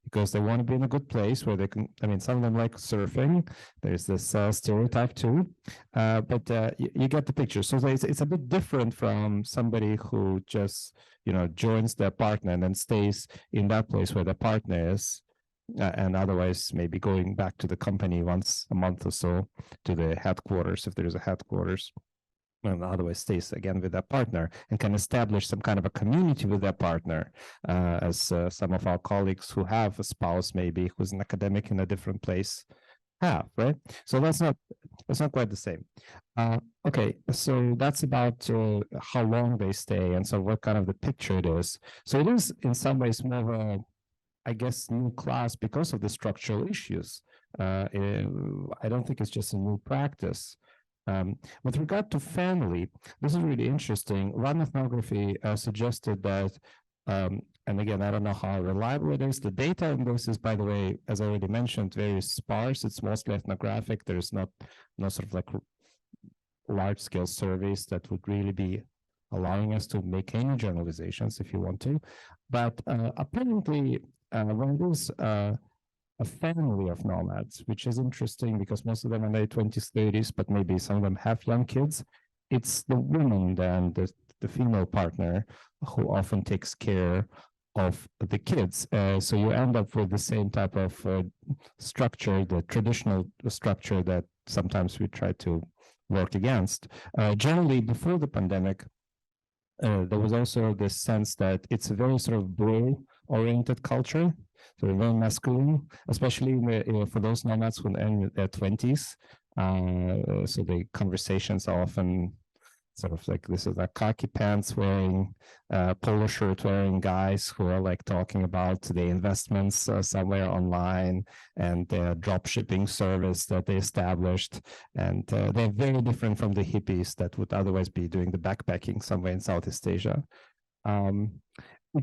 [SPEAKER 2] because they want to be in a good place where they can, I mean, some of them like surfing. There's this stereotype too, but you get the picture. So it's a bit different from somebody who just, joins their partner and then stays in that place where their partner is, and otherwise maybe going back to the company once a month or so, to the headquarters, if there is a headquarters. And otherwise stays again with their partner and can establish some kind of a community with their partner, as some of our colleagues who have a spouse maybe who's an academic in a different place have, right? So that's not quite the same. Okay, so that's about how long they stay, and so what kind of the picture it is. So it is in some ways more of a, I guess, new class because of the structural issues. I don't think it's just a new practice. With regard to family, this is really interesting. One ethnography suggested that, and again, I don't know how reliable it is. The data in this is, by the way, as I already mentioned, very sparse. It's mostly ethnographic. There's no sort of like large-scale surveys that would really be allowing us to make any generalizations if you want to. But apparently, when there's a family of nomads, which is interesting because most of them are in their 20s, 30s, but maybe some of them have young kids. It's the woman then, the female partner, who often takes care of the kids. So you end up with the same type of structure, the traditional structure that sometimes we try to work against. Generally, before the pandemic, there was also this sense that it's a very sort of oriented culture, so very masculine, especially for those nomads who are in their 20s. So the conversations are often sort of like, this is like khaki pants wearing, polo shirt wearing guys who are like talking about the investments somewhere online and their drop shipping service that they established. And they're very different from the hippies that would otherwise be doing the backpacking somewhere in Southeast Asia. In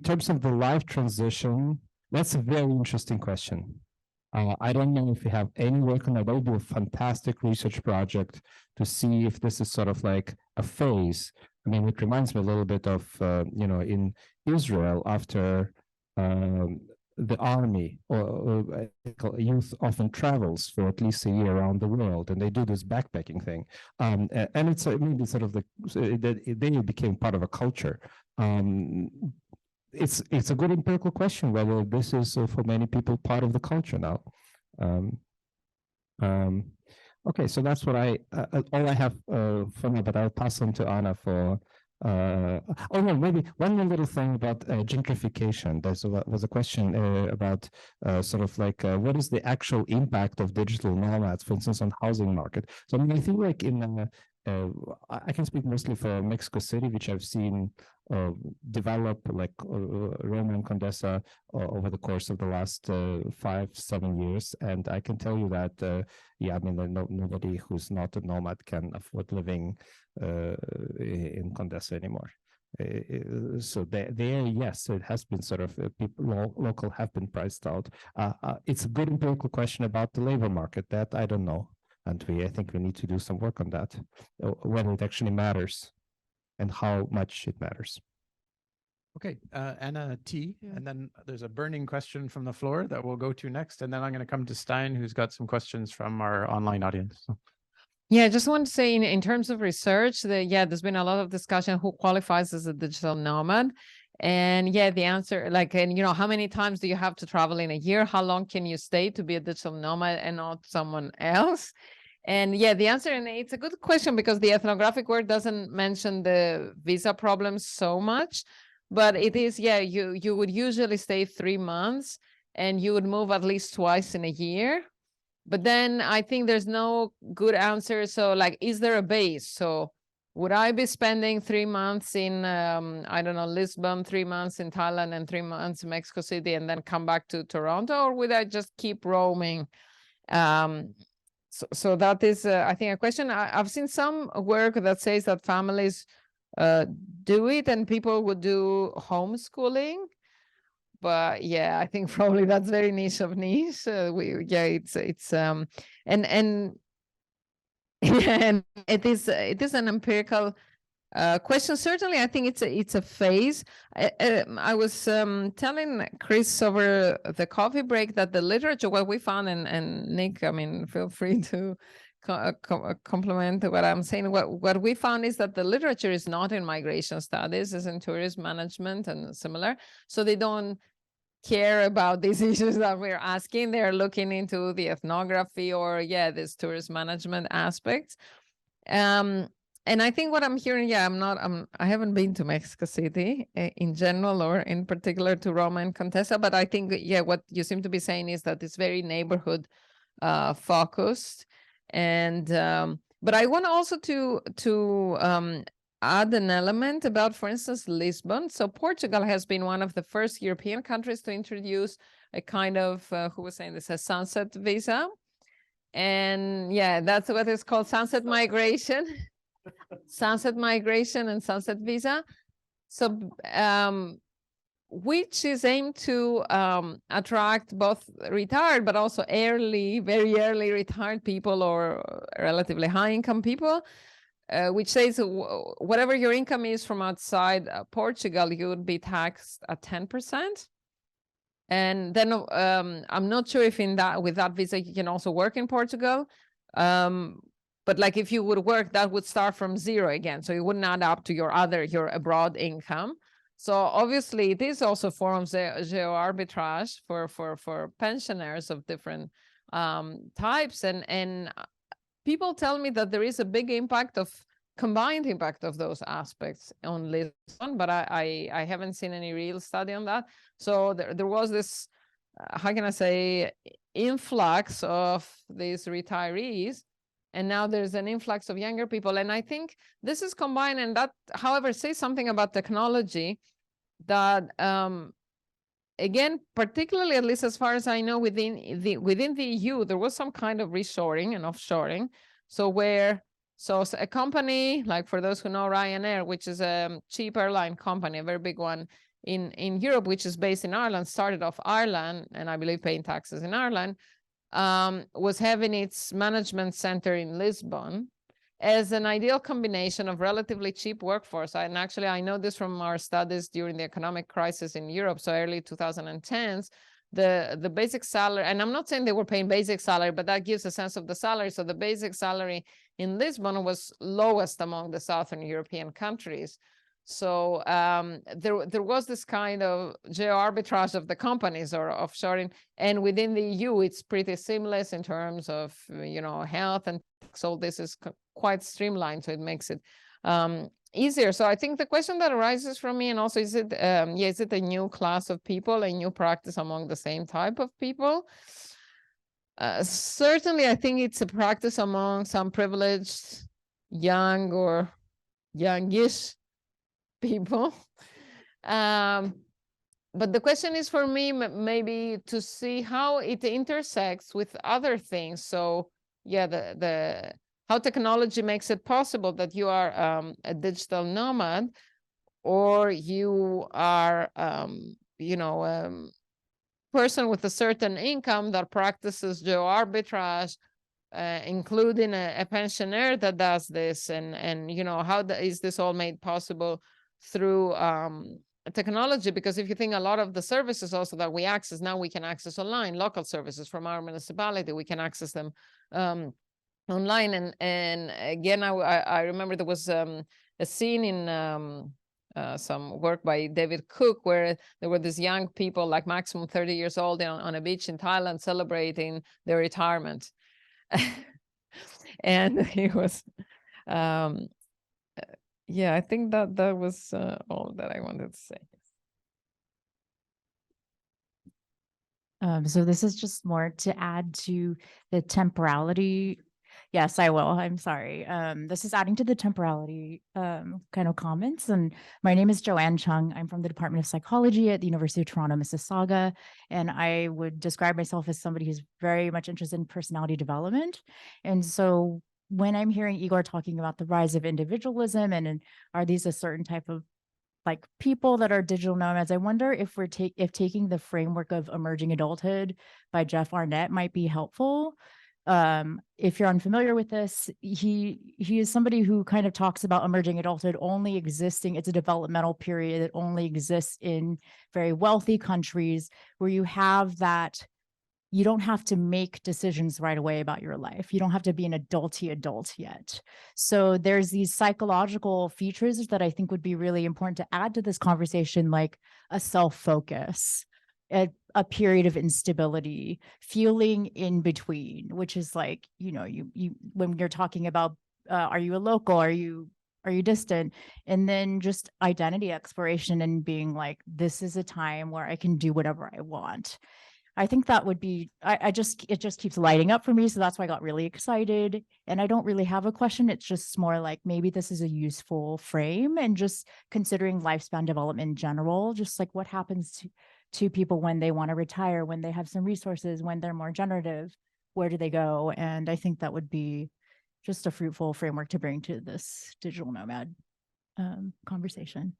[SPEAKER 2] terms of the life transition, that's a very interesting question. I don't know if you have any work on that. That would be a fantastic research project to see if this is sort of like a phase. I mean, it reminds me a little bit of, in Israel after the army or youth often travels for at least a year around the world, and they do this backpacking thing. And it's maybe sort of they became part of a culture. It's a good empirical question whether this is for many people part of the culture now. Okay, so that's what all I have for now, but I'll pass on to Anna for. Oh no, maybe one more little thing about gentrification. There was a question about sort of like what is the actual impact of digital nomads, for instance, on housing market. So I mean, I think like I can speak mostly for Mexico City, which I've seen develop like Roma and Condesa over the course of the last 5-7 years. And I can tell you that, yeah, I mean, nobody who's not a nomad can afford living in Condesa anymore. So there, yes, it has been sort of people local have been priced out. It's a good empirical question about the labor market that I don't know. And I think we need to do some work on that, whether it actually matters and how much it matters.
[SPEAKER 1] Okay, Anna T. And then there's a burning question from the floor that we'll go to next. And then I'm going to come to Stein, who's got some questions from our online audience.
[SPEAKER 3] Yeah, I just want to say in terms of research, there's been a lot of discussion who qualifies as a digital nomad. And yeah, the answer, how many times do you have to travel in a year? How long can you stay to be a digital nomad and not someone else? And yeah, the answer, and it's a good question because the ethnographic work doesn't mention the visa problems so much, but it is, you would usually stay 3 months and you would move at least twice in a year. But then I think there's no good answer. So like, is there a base? So would I be spending 3 months in, I don't know, Lisbon, 3 months in Thailand and 3 months in Mexico City and then come back to Toronto? Or would I just keep roaming? So that is, I think, a question. I've seen some work that says that families do it and people would do homeschooling. But yeah, I think probably that's very niche of niche. It's and and it is an empirical question. Certainly, I think it's a phase. I was telling Chris over the coffee break that the literature, what we found, and Nick, I mean, feel free to complement what I'm saying. What we found is that the literature is not in migration studies, it's in tourism management and similar. So they don't care about these issues that we're asking. They're looking into the ethnography or this tourist management aspects. And I think what I'm hearing, I haven't been to Mexico City in general or in particular to Roma and Condesa, but I think, what you seem to be saying is that it's very neighborhood focused. And, but I want also to add an element about, for instance, Lisbon. So Portugal has been one of the first European countries to introduce a kind of, who was saying this, a sunset visa. And that's what is called sunset migration. Sunset migration and sunset visa. So, which is aimed to attract both retired, but also very early retired people or relatively high income people, which says whatever your income is from outside Portugal, you would be taxed at 10%. And then I'm not sure if with that visa, you can also work in Portugal. But like if you would work, that would start from zero again. So it wouldn't add up to your abroad income. So obviously it is also a form of geo-arbitrage for pensioners of different types. And people tell me that there is a big impact of combined impact of those aspects on Lisbon, but I haven't seen any real study on that. So there was this, how can I say, influx of these retirees, and now there's an influx of younger people. And I think this is combined, and that, however, says something about technology that, again, particularly, at least as far as I know, within the EU, there was some kind of reshoring and offshoring. So a company, like for those who know Ryanair, which is a cheap airline company, a very big one in Europe, which is based in Ireland, started off Ireland, and I believe paying taxes in Ireland, was having its management center in Lisbon as an ideal combination of relatively cheap workforce. And actually, I know this from our studies during the economic crisis in Europe, so early 2010s, the basic salary, and I'm not saying they were paying basic salary, but that gives a sense of the salary. So the basic salary in Lisbon was lowest among the Southern European countries. So there was this kind of geo-arbitrage of the companies or offshoring, and within the EU, it's pretty seamless in terms of, health and tax. All this is quite streamlined, so it makes it easier. So I think the question that arises from me, and also is it a new class of people, a new practice among the same type of people? Certainly, I think it's a practice among some privileged young or youngish people. But the question is for me, maybe to see how it intersects with other things. So yeah, how technology makes it possible that you are a digital nomad, or you are, person with a certain income that practices geo-arbitrage, including a pensioner that does this, and how is this all made possible through technology? Because if you think, a lot of the services also that we access now, we can access online, local services from our municipality, we can access them online. And again, I remember there was a scene in some work by David Cook where there were these young people, like maximum 30 years old, on a beach in Thailand celebrating their retirement. And he was I think that was all that I wanted to say.
[SPEAKER 9] So this is just more to add to the temporality. Yes, I will. I'm sorry. This is adding to the temporality kind of comments. And my name is Joanne Chung. I'm from the Department of Psychology at the University of Toronto, Mississauga. And I would describe myself as somebody who's very much interested in personality development. And so when I'm hearing Igor talking about the rise of individualism and are these a certain type of like people that are digital nomads, I wonder if taking the framework of emerging adulthood by Jeff Arnett might be helpful. If you're unfamiliar with this, he is somebody who kind of talks about emerging adulthood only existing. It's a developmental period that only exists in very wealthy countries where you have that. You don't have to make decisions right away about your life. You don't have to be an adulty adult yet. So there's these psychological features that I think would be really important to add to this conversation, like a self-focus, a period of instability, feeling in between, which is like, you when you're talking about, are you a local? Are you distant? And then just identity exploration and being like, this is a time where I can do whatever I want. I think that would be, it just keeps lighting up for me. So that's why I got really excited. And I don't really have a question. It's just more like, maybe this is a useful frame, and just considering lifespan development in general, just like what happens to people when they want to retire, when they have some resources, when they're more generative, where do they go? And I think that would be just a fruitful framework to bring to this digital nomad conversation.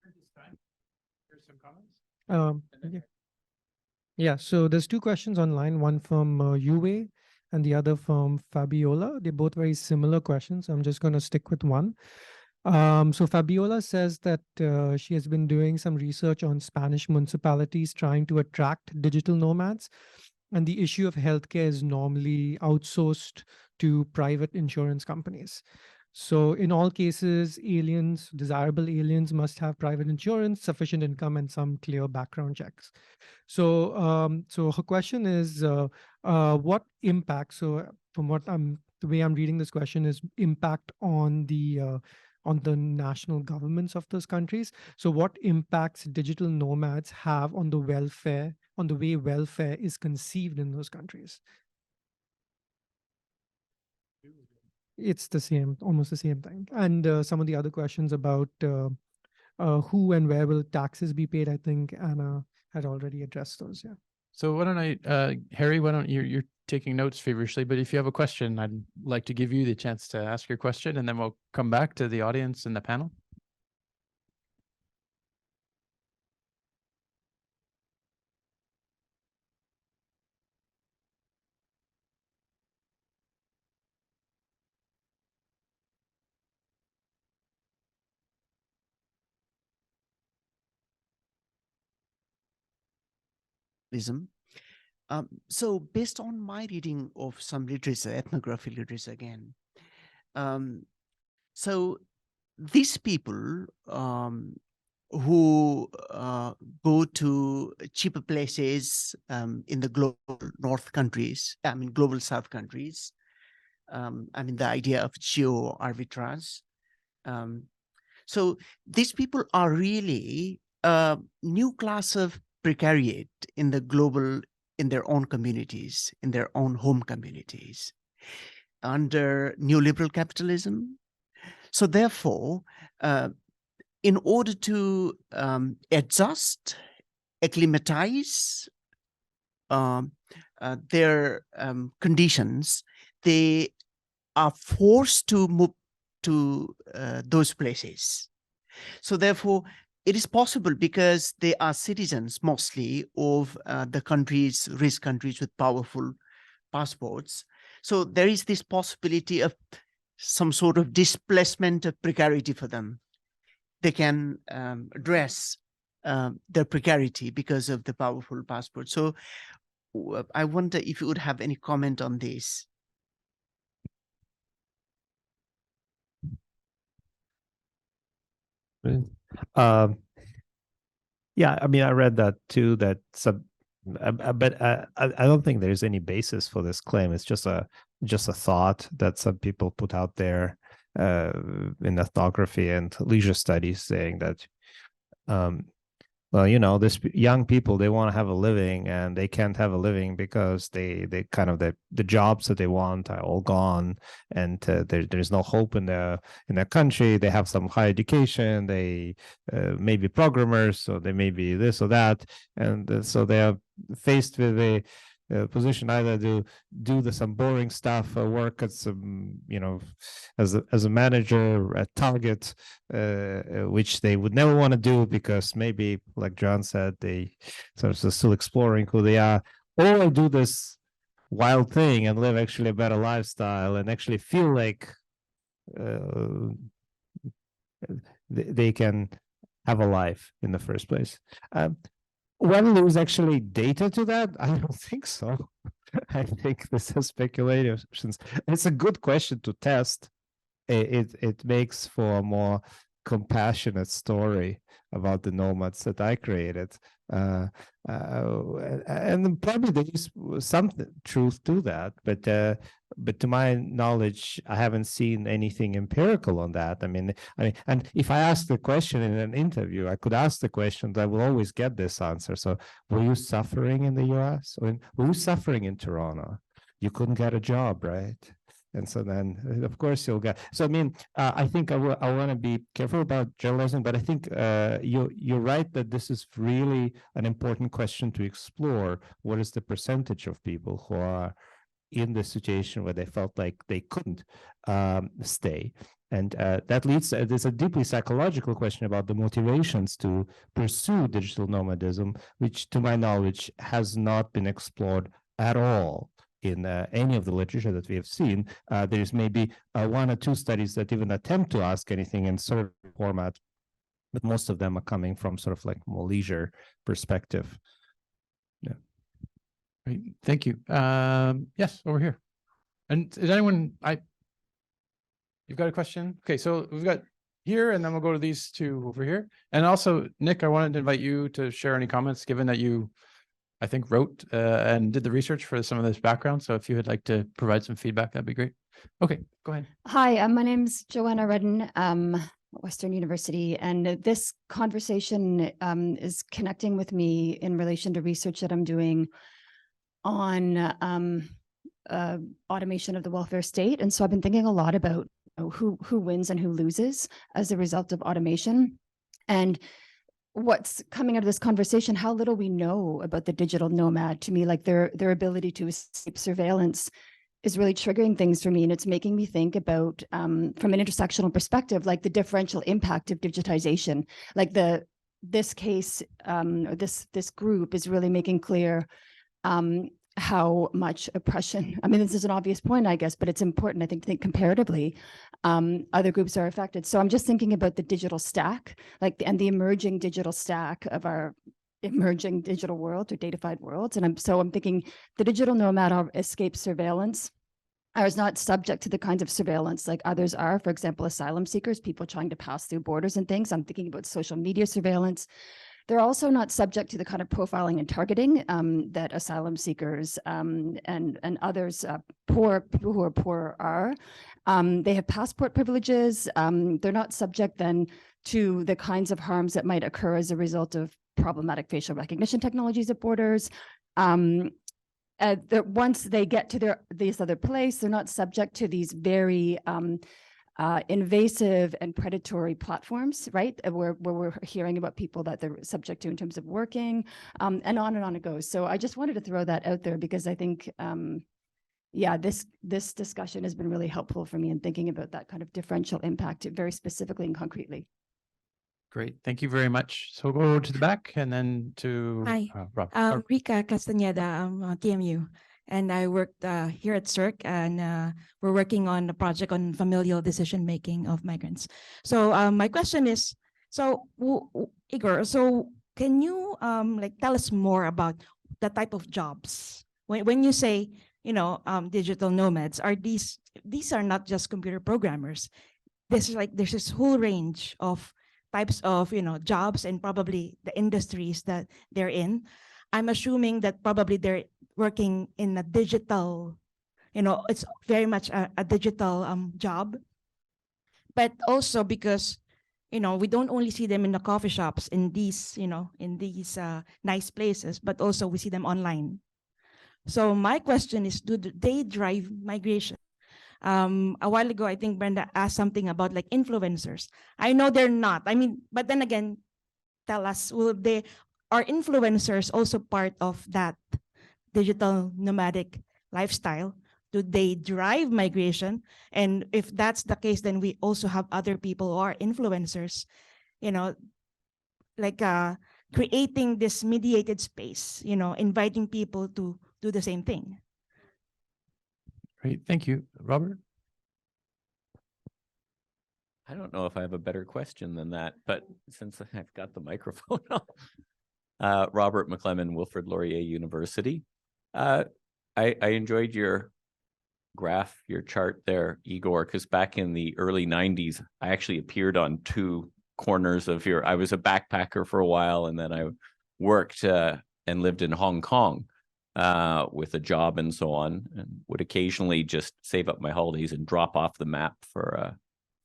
[SPEAKER 1] Here's some comments.
[SPEAKER 10] Yeah, so there's two questions online, one from Yue and the other from Fabiola. They're both very similar questions. I'm just going to stick with one. So Fabiola says that she has been doing some research on Spanish municipalities trying to attract digital nomads. And the issue of healthcare is normally outsourced to private insurance companies. So in all cases, desirable aliens must have private insurance, sufficient income, and some clear background checks. So, so her question is, what impact? So from what I'm the way I'm reading this question is impact on the national governments of those countries. So what impacts digital nomads have on the welfare, on the way welfare is conceived in those countries? It's the same, almost the same thing. And some of the other questions about who and where will taxes be paid, I think Anna had already addressed those. Yeah.
[SPEAKER 1] So why don't I, Harry, why don't you're taking notes feverishly, but if you have a question, I'd like to give you the chance to ask your question, and then we'll come back to the audience and the panel.
[SPEAKER 11] So based on my reading of some literature, ethnography literature again, so these people who go to cheaper places in the global north countries, I mean global south countries, I mean the idea of geo arbitrage. So these people are really a new class of precariat in the global, in their own communities, in their own home communities, under neoliberal capitalism. So therefore, in order to adjust, acclimatize their conditions, they are forced to move to those places. So therefore, it is possible because they are citizens mostly of the countries, rich countries with powerful passports. So there is this possibility of some sort of displacement of precarity for them. They can address their precarity because of the powerful passport. So I wonder if you would have any comment on this.
[SPEAKER 2] Yeah, I mean, I read that too. That some, but I don't think there's any basis for this claim. It's just a thought that some people put out there in ethnography and leisure studies, saying that, well, you know, this young people, they want to have a living and they can't have a living because they kind of the jobs that they want are all gone, and there's no hope in their country. They have some high education, they may be programmers, so they may be this or that, and so they are faced with a position either to do some boring stuff, work at some, you know, as a manager at Target, which they would never want to do because maybe, like John said, they sort of still exploring who they are, or do this wild thing and live actually a better lifestyle and actually feel like they can have a life in the first place. Whether there's actually data to that, I don't think so. I think this is speculative. It's a good question to test. It makes for a more compassionate story about the nomads that I created. And probably there is some truth to that, but to my knowledge, I haven't seen anything empirical on that. I mean, and if I ask the question in an interview, I could ask the question, I will always get this answer. So, were you suffering in the US? Or were you suffering in Toronto? You couldn't get a job, right? And so then, of course, you'll get. So I mean, I think I want to be careful about generalizing, but I think you're right that this is really an important question to explore. What is the percentage of people who are in the situation where they felt like they couldn't stay? And that leads, there's a deeply psychological question about the motivations to pursue digital nomadism, which to my knowledge has not been explored at all in any of the literature that we have seen. There's maybe one or two studies that even attempt to ask anything in sort of format, but most of them are coming from sort of like more leisure perspective. Yeah.
[SPEAKER 1] Great. Thank you. Yes, over here. And is anyone, you've got a question? Okay, so we've got here, and then we'll go to these two over here. And also, Nick, I wanted to invite you to share any comments, given that you I think, wrote and did the research for some of this background. So if you would like to provide some feedback, that'd be great. Okay, go ahead.
[SPEAKER 12] Hi, my name's Joanna Redden, Western University, and this conversation is connecting with me in relation to research that I'm doing on automation of the welfare state. And so I've been thinking a lot about who wins and who loses as a result of automation. And what's coming out of this conversation, how little we know about the digital nomad. To me, like their ability to escape surveillance is really triggering things for me. And it's making me think about, from an intersectional perspective, like the differential impact of digitization. Like this case, or this group is really making clear how much oppression, I mean, this is an obvious point, I guess, but it's important, I think comparatively, other groups are affected. So I'm just thinking about the digital stack, and the emerging digital stack of our emerging digital world or datafied worlds. And I'm thinking the digital nomad escapes surveillance, or is not subject to the kinds of surveillance like others are. For example, asylum seekers, people trying to pass through borders and things. I'm thinking about social media surveillance. They're also not subject to the kind of profiling and targeting that asylum seekers and others, people who are poor are. They have passport privileges. They're not subject then to the kinds of harms that might occur as a result of problematic facial recognition technologies at borders. Once they get to this other place, they're not subject to these very invasive and predatory platforms, right? Where we're hearing about people that they're subject to in terms of working, and on it goes. So I just wanted to throw that out there because I think, this discussion has been really helpful for me in thinking about that kind of differential impact very specifically and concretely.
[SPEAKER 1] Great. Thank you very much. So we'll go to the back and then to
[SPEAKER 13] Hi.
[SPEAKER 1] Rob.
[SPEAKER 13] Rika Castañeda, TMU. And I worked here at CERC, and we're working on a project on familial decision-making of migrants. So my question is, Igor, so can you tell us more about the type of jobs? When you say, digital nomads, these are not just computer programmers. There's this whole range of types of, jobs and probably the industries that they're in. I'm assuming that probably they're working in a digital, it's very much a digital job, but also because, we don't only see them in the coffee shops in these, nice places, but also we see them online. So my question is, do they drive migration? A while ago, I think Brenda asked something about like influencers. I know they're not. I mean, but then again, tell us, are influencers also part of that digital nomadic lifestyle? Do they drive migration? And if that's the case, then we also have other people who are influencers, creating this mediated space, inviting people to do the same thing.
[SPEAKER 1] Great. Thank you. Robert?
[SPEAKER 14] I don't know if I have a better question than that, but since I've got the microphone on. Robert McClellan, Wilfrid Laurier University. I enjoyed your graph, your chart there, Igor, because back in the early 90s, I actually appeared on two corners of I was a backpacker for a while, and then I worked and lived in Hong Kong with a job and so on, and would occasionally just save up my holidays and drop off the map for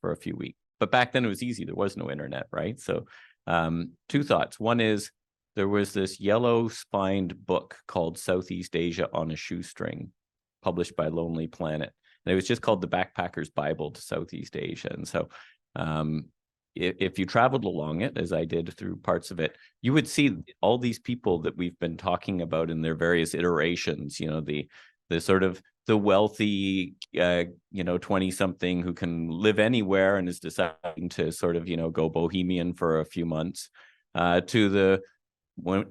[SPEAKER 14] a few weeks. But back then it was easy. There was no internet, right? So two thoughts. One is, there was this yellow-spined book called Southeast Asia on a Shoestring, published by Lonely Planet. And it was just called The Backpacker's Bible to Southeast Asia. And so if you traveled along it, as I did through parts of it, you would see all these people that we've been talking about in their various iterations, the sort of the wealthy, 20-something who can live anywhere and is deciding to sort of, go bohemian for a few months, to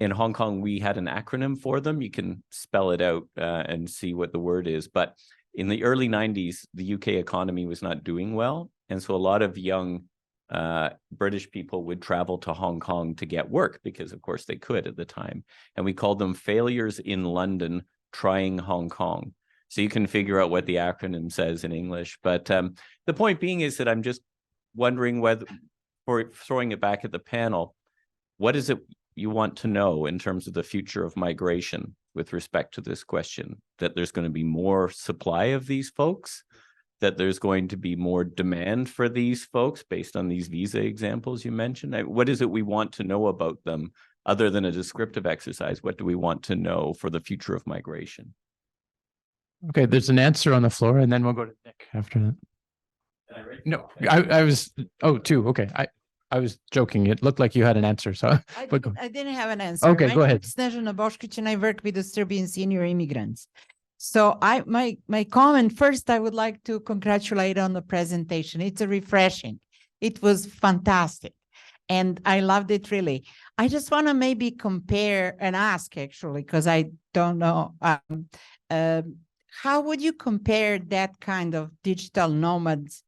[SPEAKER 14] in Hong Kong, we had an acronym for them. You can spell it out and see what the word is. But in the early 90s, the UK economy was not doing well. And so a lot of young British people would travel to Hong Kong to get work because, of course, they could at the time. And we called them failures in London trying Hong Kong. So you can figure out what the acronym says in English. But the point being is that I'm just wondering whether, for throwing it back at the panel, what is it you want to know in terms of the future of migration with respect to this question? That there's going to be more supply of these folks, that there's going to be more demand for these folks based on these visa examples you mentioned? What is it we want to know about them other than a descriptive exercise? What do we want to know for the future of migration?
[SPEAKER 1] Okay, there's an answer on the floor, and then we'll go to Nick after that. No, I was, oh, two, okay. I was joking. It looked like you had an answer, so. But go.
[SPEAKER 15] I didn't have an answer.
[SPEAKER 1] Okay,
[SPEAKER 15] My
[SPEAKER 1] go
[SPEAKER 15] name
[SPEAKER 1] ahead.
[SPEAKER 15] is Snežana Boškić, and I work with the Serbian senior immigrants. So my comment first, I would like to congratulate on the presentation. It's refreshing. It was fantastic. And I loved it really. I just want to maybe compare and ask actually, because I don't know, how would you compare that kind of digital nomads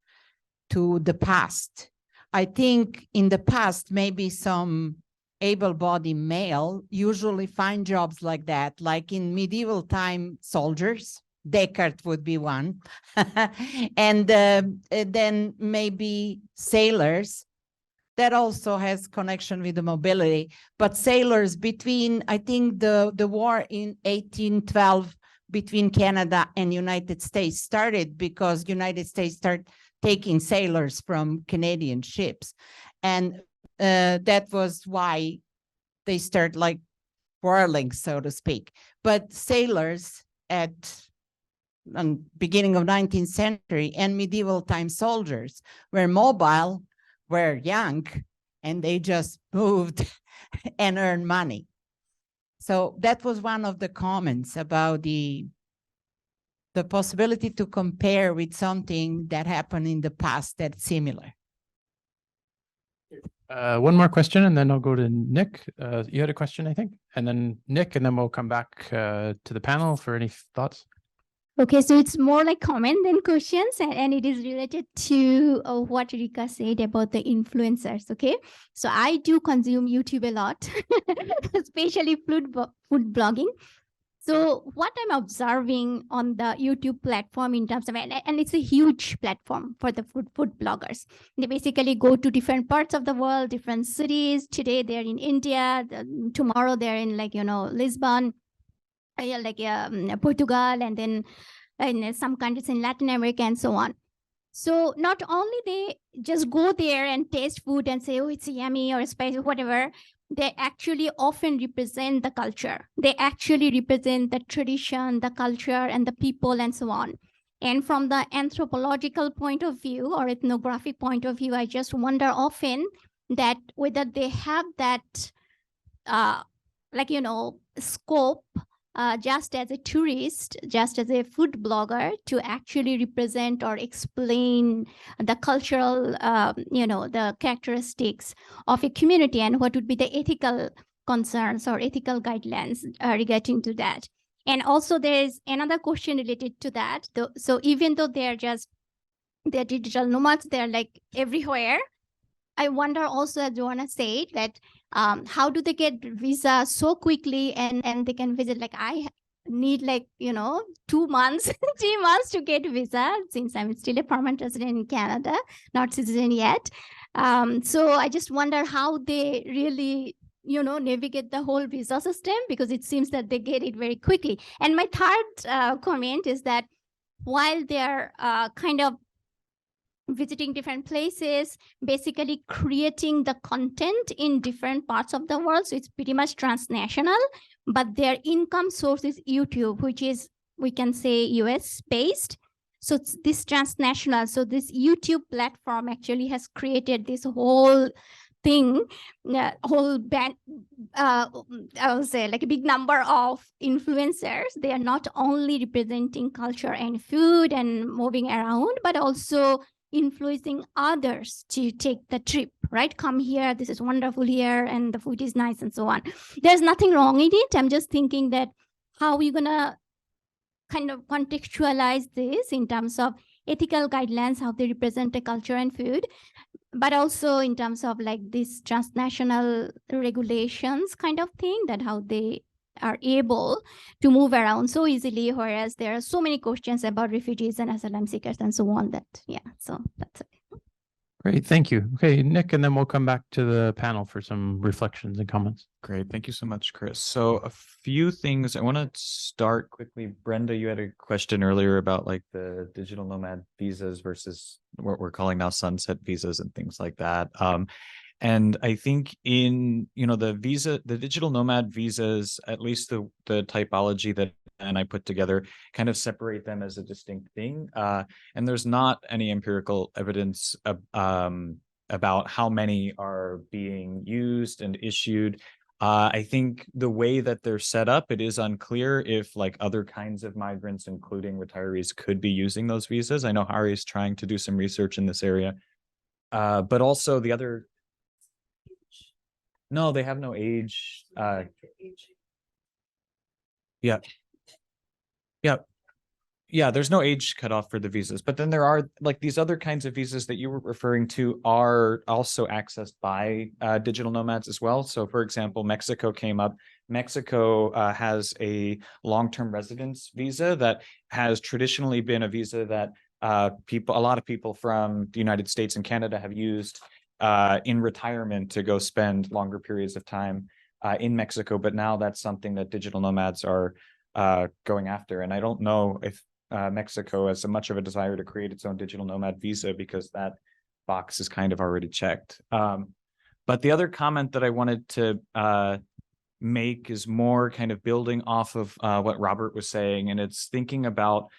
[SPEAKER 15] to the past? I think in the past, maybe some able-bodied male usually find jobs like that, like in medieval time, soldiers. Descartes would be one. And then maybe sailors. That also has connection with the mobility. But sailors between, I think the war in 1812 between Canada and United States started because United States started taking sailors from Canadian ships. And that was why they start like quarreling, so to speak. But sailors at beginning of 19th century and medieval time soldiers were mobile, were young, and they just moved and earned money. So that was one of the comments about the possibility to compare with something that happened in the past that's similar.
[SPEAKER 1] One more question, and then I'll go to Nick. You had a question, I think, and then Nick, and then we'll come back to the panel for any thoughts.
[SPEAKER 16] Okay, so it's more like comment than questions, and it is related to what Rika said about the influencers, okay? So I do consume YouTube a lot, especially food blogging. So what I'm observing on the YouTube platform in terms of, and it's a huge platform for the food bloggers. They basically go to different parts of the world, different cities. Today they're in India, tomorrow they're in Lisbon, Portugal, and then in some countries in Latin America and so on. So not only they just go there and taste food and say, oh, it's yummy or spicy, whatever, they actually often represent the culture. They actually represent the tradition, the culture, and the people, and so on. And from the anthropological point of view or ethnographic point of view, I just wonder often that whether they have that, scope just as a tourist, just as a food blogger, to actually represent or explain the cultural, the characteristics of a community and what would be the ethical concerns or ethical guidelines regarding to that. And also there's another question related to that. So even though they're digital nomads, they're like everywhere. I wonder also, as Joanna said, that how do they get visa so quickly and they can visit? Like I need 2 months, 3 months to get visa since I'm still a permanent resident in Canada, not citizen yet. So I just wonder how they really, navigate the whole visa system, because it seems that they get it very quickly. And my third comment is that while they're kind of visiting different places, basically creating the content in different parts of the world. So it's pretty much transnational, but their income source is YouTube, which is, we can say, US based. So it's this transnational. So this YouTube platform actually has created this whole thing, whole band, I would say like a big number of influencers. They are not only representing culture and food and moving around, but also influencing others to take the trip, right? Come here, this is wonderful here, and the food is nice, and so on. There's nothing wrong in it. I'm just thinking that how are you gonna kind of contextualize this in terms of ethical guidelines, how they represent the culture and food, but also in terms of like this transnational regulations kind of thing, that how they are able to move around so easily, whereas there are so many questions about refugees and asylum seekers and so on that, yeah, so that's it.
[SPEAKER 1] Great, thank you. Okay, Nick, and then we'll come back to the panel for some reflections and comments.
[SPEAKER 17] Great. Thank you so much, Chris. So a few things I want to start quickly. Brenda, you had a question earlier about like the digital nomad visas versus what we're calling now sunset visas and things like that. And I think in, the digital nomad visas, at least the typology that and I put together kind of separate them as a distinct thing. And there's not any empirical evidence about how many are being used and issued. I think the way that they're set up, it is unclear if like other kinds of migrants, including retirees, could be using those visas. I know Hari is trying to do some research in this area, but also the other. No, they have no age. Yeah. Yeah, there's no age cutoff for the visas, but then there are like these other kinds of visas that you were referring to are also accessed by digital nomads as well. So for example, Mexico came up. Mexico has a long-term residence visa that has traditionally been a visa that a lot of people from the United States and Canada have used in retirement to go spend longer periods of time in Mexico. But now that's something that digital nomads are going after. And I don't know if Mexico has so much of a desire to create its own digital nomad visa because that box is kind of already checked. But the other comment that I wanted to make is more kind of building off of what Robert was saying, and it's thinking about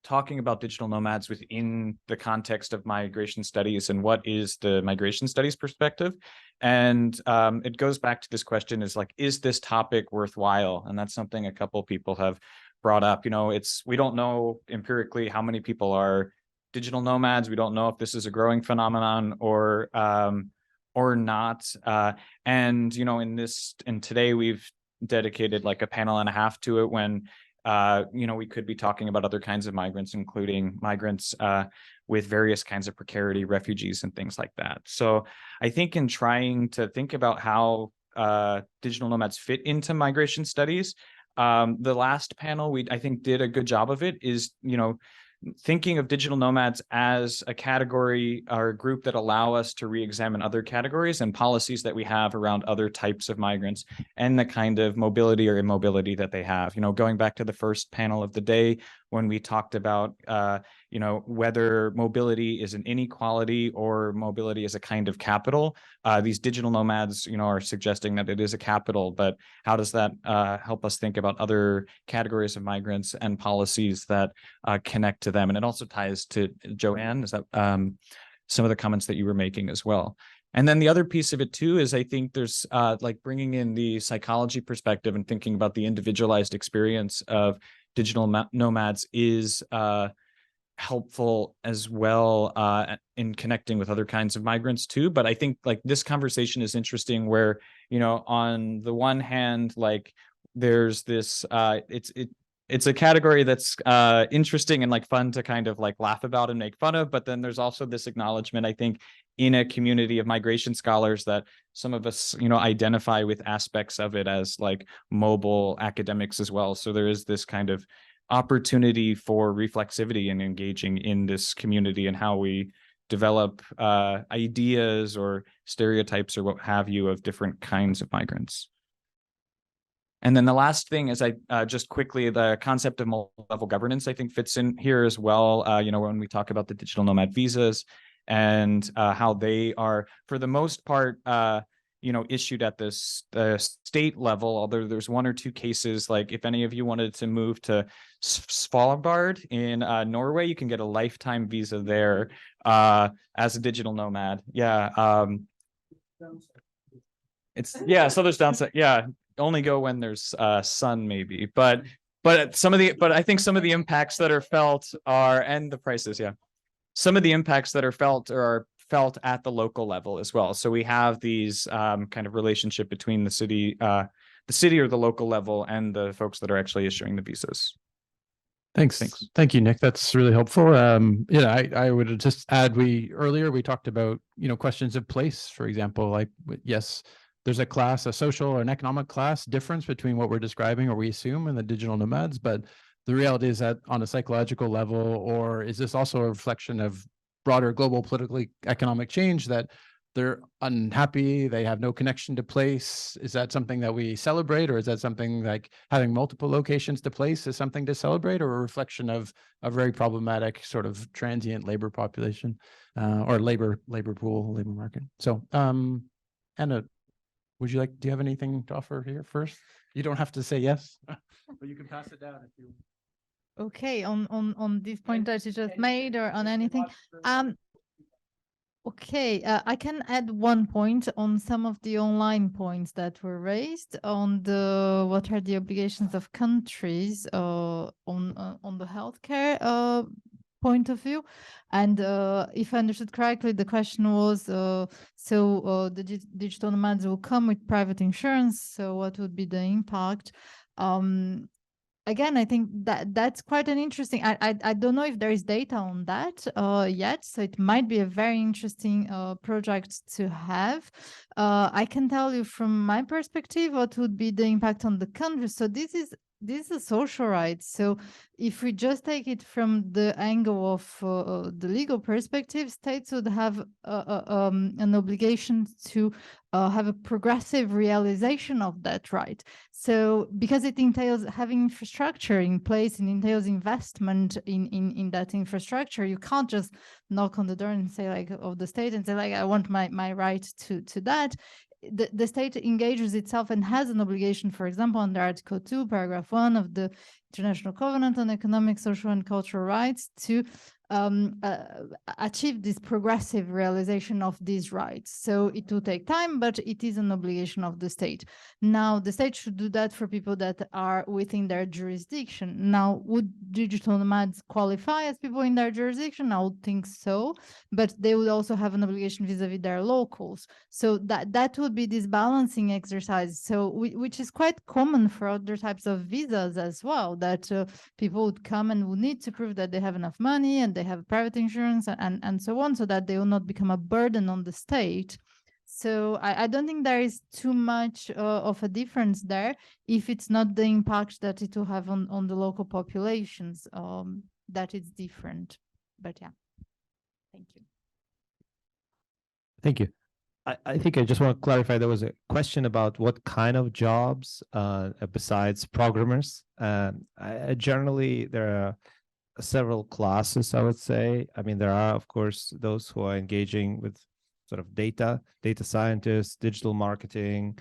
[SPEAKER 17] talking about digital nomads within the context of migration studies and what is the migration studies perspective. And it goes back to this question is like, is this topic worthwhile? And that's something a couple people have brought up. We don't know empirically how many people are digital nomads. We don't know if this is a growing phenomenon or not. And today we've dedicated like a panel and a half to it when we could be talking about other kinds of migrants, including migrants with various kinds of precarity, refugees, and things like that. So I think in trying to think about how digital nomads fit into migration studies, the last panel I think did a good job of it is, thinking of digital nomads as a category or a group that allow us to re-examine other categories and policies that we have around other types of migrants and the kind of mobility or immobility that they have. Going back to the first panel of the day, when we talked about, whether mobility is an inequality or mobility is a kind of capital, these digital nomads, are suggesting that it is a capital, but how does that help us think about other categories of migrants and policies that connect to them? And it also ties to Joanne, is that some of the comments that you were making as well. And then the other piece of it too is I think there's like bringing in the psychology perspective and thinking about the individualized experience of digital nomads is helpful as well in connecting with other kinds of migrants too. But I think like this conversation is interesting where, on the one hand, like there's this, it's a category that's interesting and like fun to kind of like laugh about and make fun of. But then there's also this acknowledgement, I think, in a community of migration scholars that some of us, identify with aspects of it as like mobile academics as well. So there is this kind of opportunity for reflexivity and engaging in this community and how we develop ideas or stereotypes or what have you of different kinds of migrants. And then the last thing is just quickly, the concept of multi-level governance, I think, fits in here as well. When we talk about the digital nomad visas and how they are, for the most part, issued at the state level, although there's one or two cases, like if any of you wanted to move to Svalbard in Norway, you can get a lifetime visa there as a digital nomad. Yeah. So there's downside. Yeah. Only go when there's sun maybe, but I think some of the impacts that are felt are, and the prices, some of the impacts that are felt are felt at the local level as well. So we have these kind of relationship between the city or the local level and the folks that are actually issuing the visas.
[SPEAKER 1] Thanks. Thank you, Nick. That's really helpful. I would just add, earlier we talked about, questions of place, for example, like, yes, there's a social or an economic class difference between what we're describing or we assume in the digital nomads, but the reality is that on a psychological level, or is this also a reflection of broader global political economic change that they're unhappy, they have no connection to place. Is that something that we celebrate, or is that something like having multiple locations to place is something to celebrate, or a reflection of a very problematic sort of transient labor population, or labor pool, labor market? So Anna, do you have anything to offer here first? You don't have to say yes, but you can pass it down if you.
[SPEAKER 4] Okay, on this point that you just made, or on anything. Okay, I can add one point on some of the online points that were raised on the what are the obligations of countries on the healthcare point of view. And if I understood correctly, the question was, the digital nomads will come with private insurance. So what would be the impact? Again, I think that's quite an interesting. I don't know if there is data on that yet, so it might be a very interesting project to have. I can tell you from my perspective what would be the impact on the country. So this is a social right. So if we just take it from the angle of the legal perspective, states would have an obligation to have a progressive realization of that right. So because it entails having infrastructure in place and entails investment in that infrastructure, you can't just knock on the door and say like of the state and say like, I want my right to that. The state engages itself and has an obligation, for example, under Article 2, Paragraph 1 of the International Covenant on Economic, Social, and Cultural Rights to achieve this progressive realization of these rights. So it will take time, but it is an obligation of the state. Now, the state should do that for people that are within their jurisdiction. Now, would digital nomads qualify as people in their jurisdiction? I would think so, but they would also have an obligation vis-a-vis their locals. So that would be this balancing exercise. So which is quite common for other types of visas as well, that people would come and would need to prove that they have enough money and they have private insurance and so on, so that they will not become a burden on the state. So I don't think there is too much of a difference there if it's not the impact that it will have on the local populations, that it's different. But yeah, thank you.
[SPEAKER 2] Thank you. I think I just want to clarify, there was a question about what kind of jobs besides programmers. Generally, there are several classes, I would say. I mean, there are, of course, those who are engaging with sort of data scientists, digital marketing,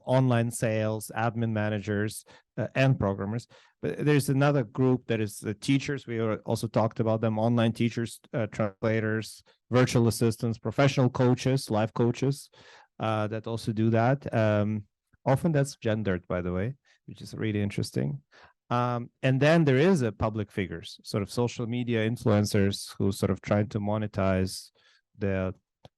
[SPEAKER 2] online sales, admin managers, and programmers. But there's another group that is the teachers. We also talked about them: online teachers, translators, virtual assistants, professional coaches, life coaches that also do that. Often that's gendered, by the way, which is really interesting. And then there is a public figures, sort of social media influencers who sort of trying to monetize the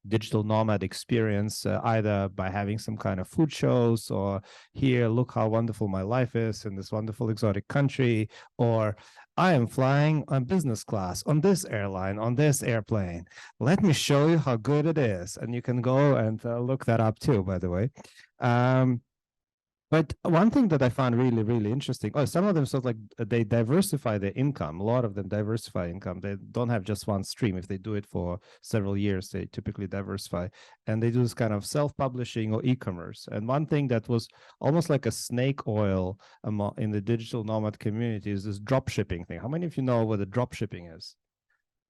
[SPEAKER 2] digital nomad experience, either by having some kind of food shows, or here, look how wonderful my life is in this wonderful exotic country, or I am flying on business class on this airline, on this airplane. Let me show you how good it is. And you can go and look that up too, by the way. But one thing that I found really, really interesting, some of them sort of like they diversify their income. A lot of them diversify income. They don't have just one stream. If they do it for several years, they typically diversify. And they do this kind of self-publishing or e-commerce. And one thing that was almost like a snake oil in the digital nomad community is this drop shipping thing. How many of you know what a drop shipping is?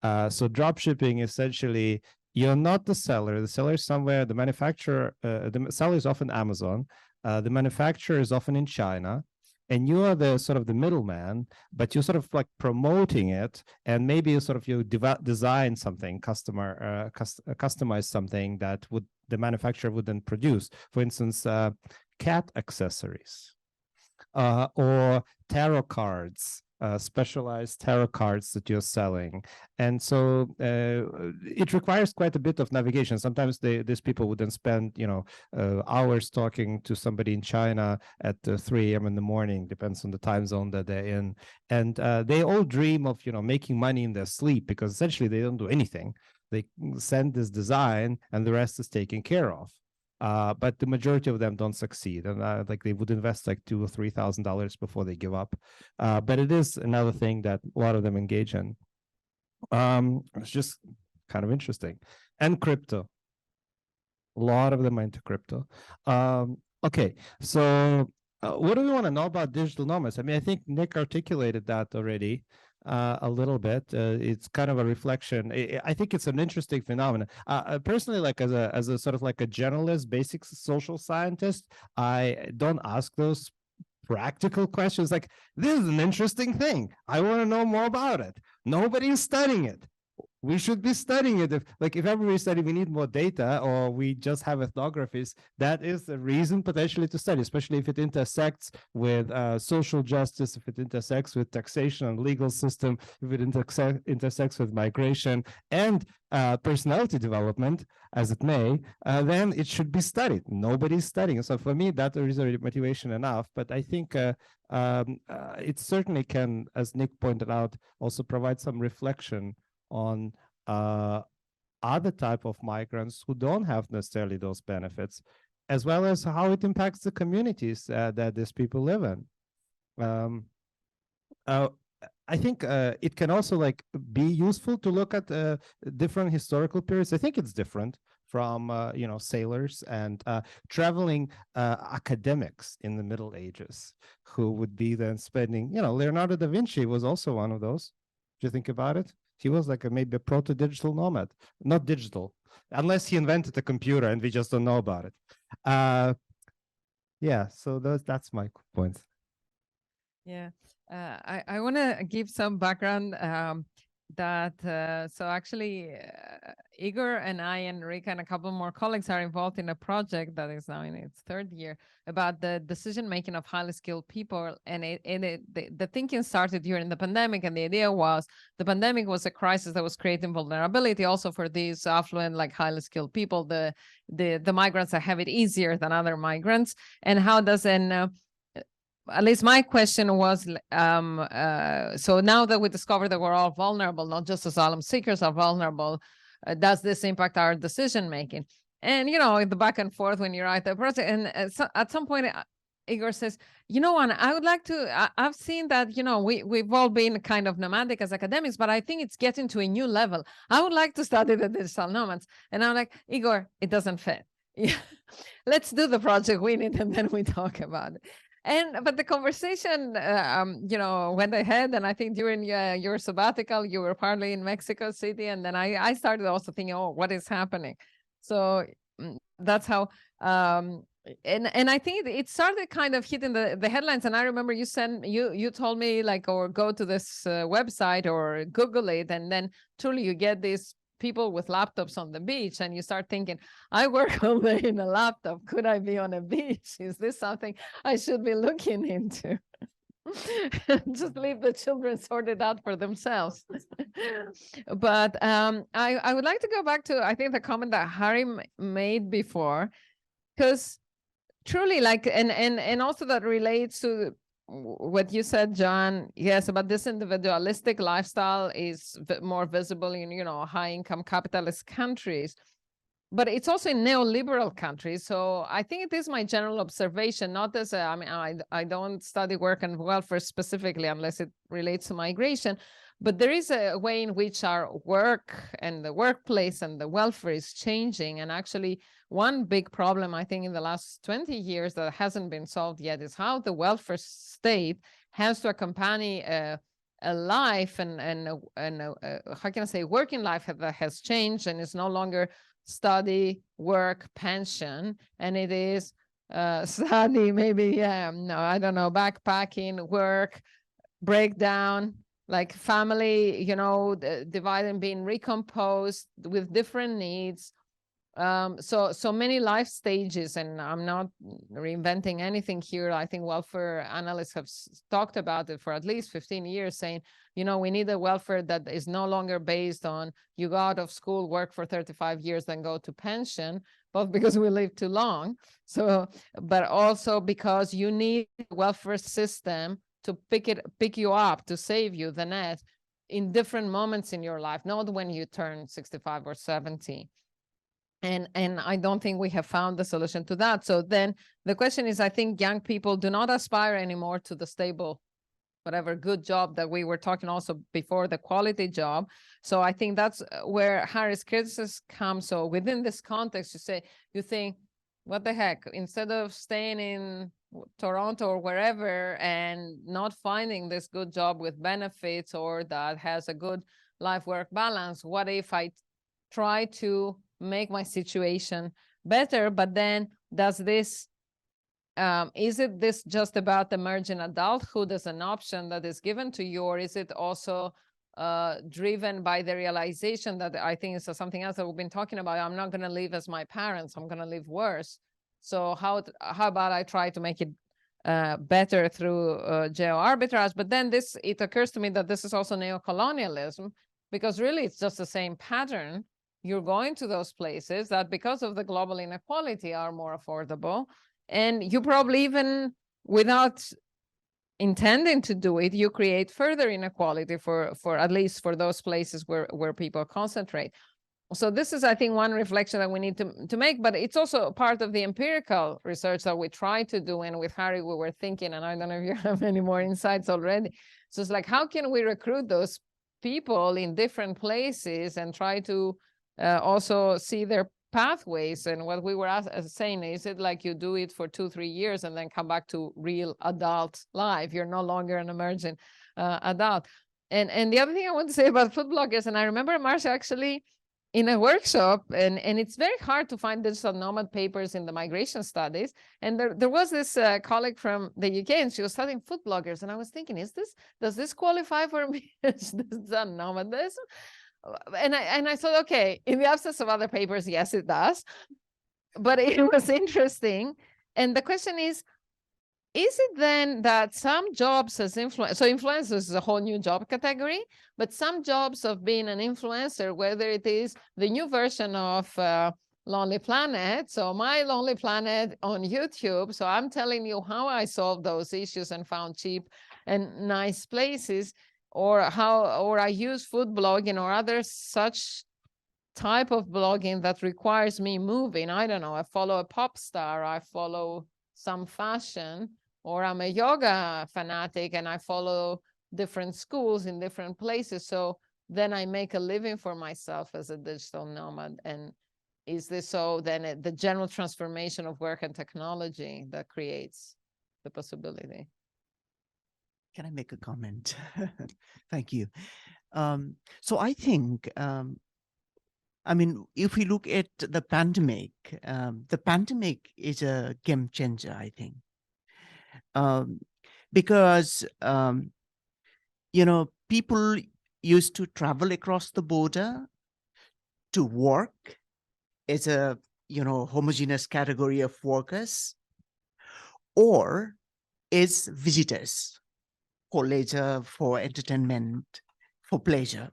[SPEAKER 2] So drop shipping, essentially, you're not the seller. The seller is somewhere, the manufacturer, the seller is often Amazon. The manufacturer is often in China, and you are the sort of the middleman, but you're sort of like promoting it, and maybe you design something, customize something that the manufacturer would then produce. For instance, cat accessories or tarot cards. Specialized tarot cards that you're selling. And so it requires quite a bit of navigation. Sometimes these people would then spend, hours talking to somebody in China at 3 a.m. in the morning, depends on the time zone that they're in. And they all dream of, making money in their sleep, because essentially they don't do anything. They send this design and the rest is taken care of. But the majority of them don't succeed, and like they would invest like $2,000 or $3,000 before they give up. But it is another thing that a lot of them engage in. It's just kind of interesting. And crypto. A lot of them are into crypto. Okay, so what do we want to know about digital nomads? I mean, I think Nick articulated that already a little bit. It's kind of a reflection. I think it's an interesting phenomenon. Personally, like as a sort of like a generalist, basic social scientist, I don't ask those practical questions like, this is an interesting thing. I want to know more about it. Nobody is studying it. We should be studying it. If everybody study, we need more data, or we just have ethnographies. That is the reason potentially to study, especially if it intersects with social justice, if it intersects with taxation and legal system, if it intersects with migration and personality development, as it may, then it should be studied. Nobody's studying. So for me, that is already motivation enough. But I think it certainly can, as Nick pointed out, also provide some reflection on other type of migrants who don't have necessarily those benefits, as well as how it impacts the communities that these people live in. I think it can also like be useful to look at different historical periods. I think it's different from sailors and traveling academics in the Middle Ages who would be then spending, Leonardo da Vinci was also one of those. Do you think about it? He was like maybe a proto-digital nomad, not digital, unless he invented a computer and we just don't know about it. Yeah, so that's my point.
[SPEAKER 3] Yeah, I want to give some background so actually Igor and I and Rick and a couple more colleagues are involved in a project that is now in its third year about the decision making of highly skilled people, and the thinking started during the pandemic, and the idea was the pandemic was a crisis that was creating vulnerability also for these affluent, like highly skilled people, the migrants that have it easier than other migrants, and how does at least my question was, so now that we discovered that we're all vulnerable, not just asylum seekers are vulnerable, does this impact our decision making? And, in the back and forth when you write the project, and so at some point, Igor says, I would like to, I've seen that, we've all been kind of nomadic as academics, but I think it's getting to a new level. I would like to study the digital nomads. And I'm like, Igor, it doesn't fit. Yeah. Let's do the project we need, and then we talk about it. But the conversation, went ahead, and I think during your sabbatical, you were partly in Mexico City, and then I started also thinking, oh, what is happening? So that's how, and I think it started kind of hitting the headlines. And I remember you told me or go to this website or Google it, and then truly you get these people with laptops on the beach, and you start thinking, I work all day in a laptop. Could I be on a beach? Is this something I should be looking into? Just leave the children sorted out for themselves. But I would like to go back to, I think, the comment that Harry made before, because truly and also that relates to what you said, John, yes, about this individualistic lifestyle is more visible in, high income capitalist countries, but it's also in neoliberal countries. So I think it is my general observation, not as I don't study work and welfare specifically unless it relates to migration, but there is a way in which our work and the workplace and the welfare is changing. And actually, one big problem, I think, in the last 20 years that hasn't been solved yet is how the welfare state has to accompany a life and how can I say, working life that has changed and is no longer study, work, pension, and it is study, maybe, no, I don't know, backpacking, work, breakdown, like family, divide and being recomposed with different needs. So many life stages, and I'm not reinventing anything here. I think welfare analysts have talked about it for at least 15 years, saying, we need a welfare that is no longer based on you go out of school, work for 35 years, then go to pension, both because we live too long. So, but also because you need a welfare system to pick you up, to save you, the net, in different moments in your life, not when you turn 65 or 70. And I don't think we have found the solution to that. So then the question is, I think young people do not aspire anymore to the stable whatever good job that we were talking also before, the quality job. So I think that's where Harry's criticism comes. So within this context, you think, what the heck, instead of staying in Toronto or wherever and not finding this good job with benefits or that has a good life-work balance, what if I try to make my situation better? But then does this, is it this just about emerging adulthood as an option that is given to you, or is it also driven by the realization that I think is something else that we've been talking about? I'm not going to live as my parents. I'm going to live worse. So how about I try to make it better through geo-arbitrage? But then it occurs to me that this is also neocolonialism, because really it's just the same pattern. You're going to those places that, because of the global inequality, are more affordable. And you probably, even without intending to do it, you create further inequality for at least for those places where people concentrate. So this is, I think, one reflection that we need to make, but it's also part of the empirical research that we try to do. And with Harry, we were thinking, and I don't know if you have any more insights already. So it's like, how can we recruit those people in different places and try to also see their pathways? And what we were saying, is it like you do it for 2-3 years and then come back to real adult life? You're no longer an emerging adult. And the other thing I want to say about food bloggers, and I remember Marcia actually in a workshop, and it's very hard to find digital nomad papers in the migration studies. And there was this colleague from the UK, and she was studying food bloggers. And I was thinking, does this qualify for me as digital nomadism? And I thought, okay, in the absence of other papers, yes, it does. But it was interesting. And the question is it then that some jobs as influencers, so influencers is a whole new job category, but some jobs of being an influencer, whether it is the new version of Lonely Planet, so my Lonely Planet on YouTube, so I'm telling you how I solved those issues and found cheap and nice places, or I use food blogging or other such type of blogging that requires me moving. I don't know, I follow a pop star, I follow some fashion, or I'm a yoga fanatic and I follow different schools in different places. So then I make a living for myself as a digital nomad. And is this so then the general transformation of work and technology that creates the possibility?
[SPEAKER 11] Can I make a comment? Thank you. So I think, I mean, if we look at the pandemic is a game changer, I think. Because, you know, people used to travel across the border to work as a, you know, homogeneous category of workers, or as visitors for leisure, for entertainment, for pleasure.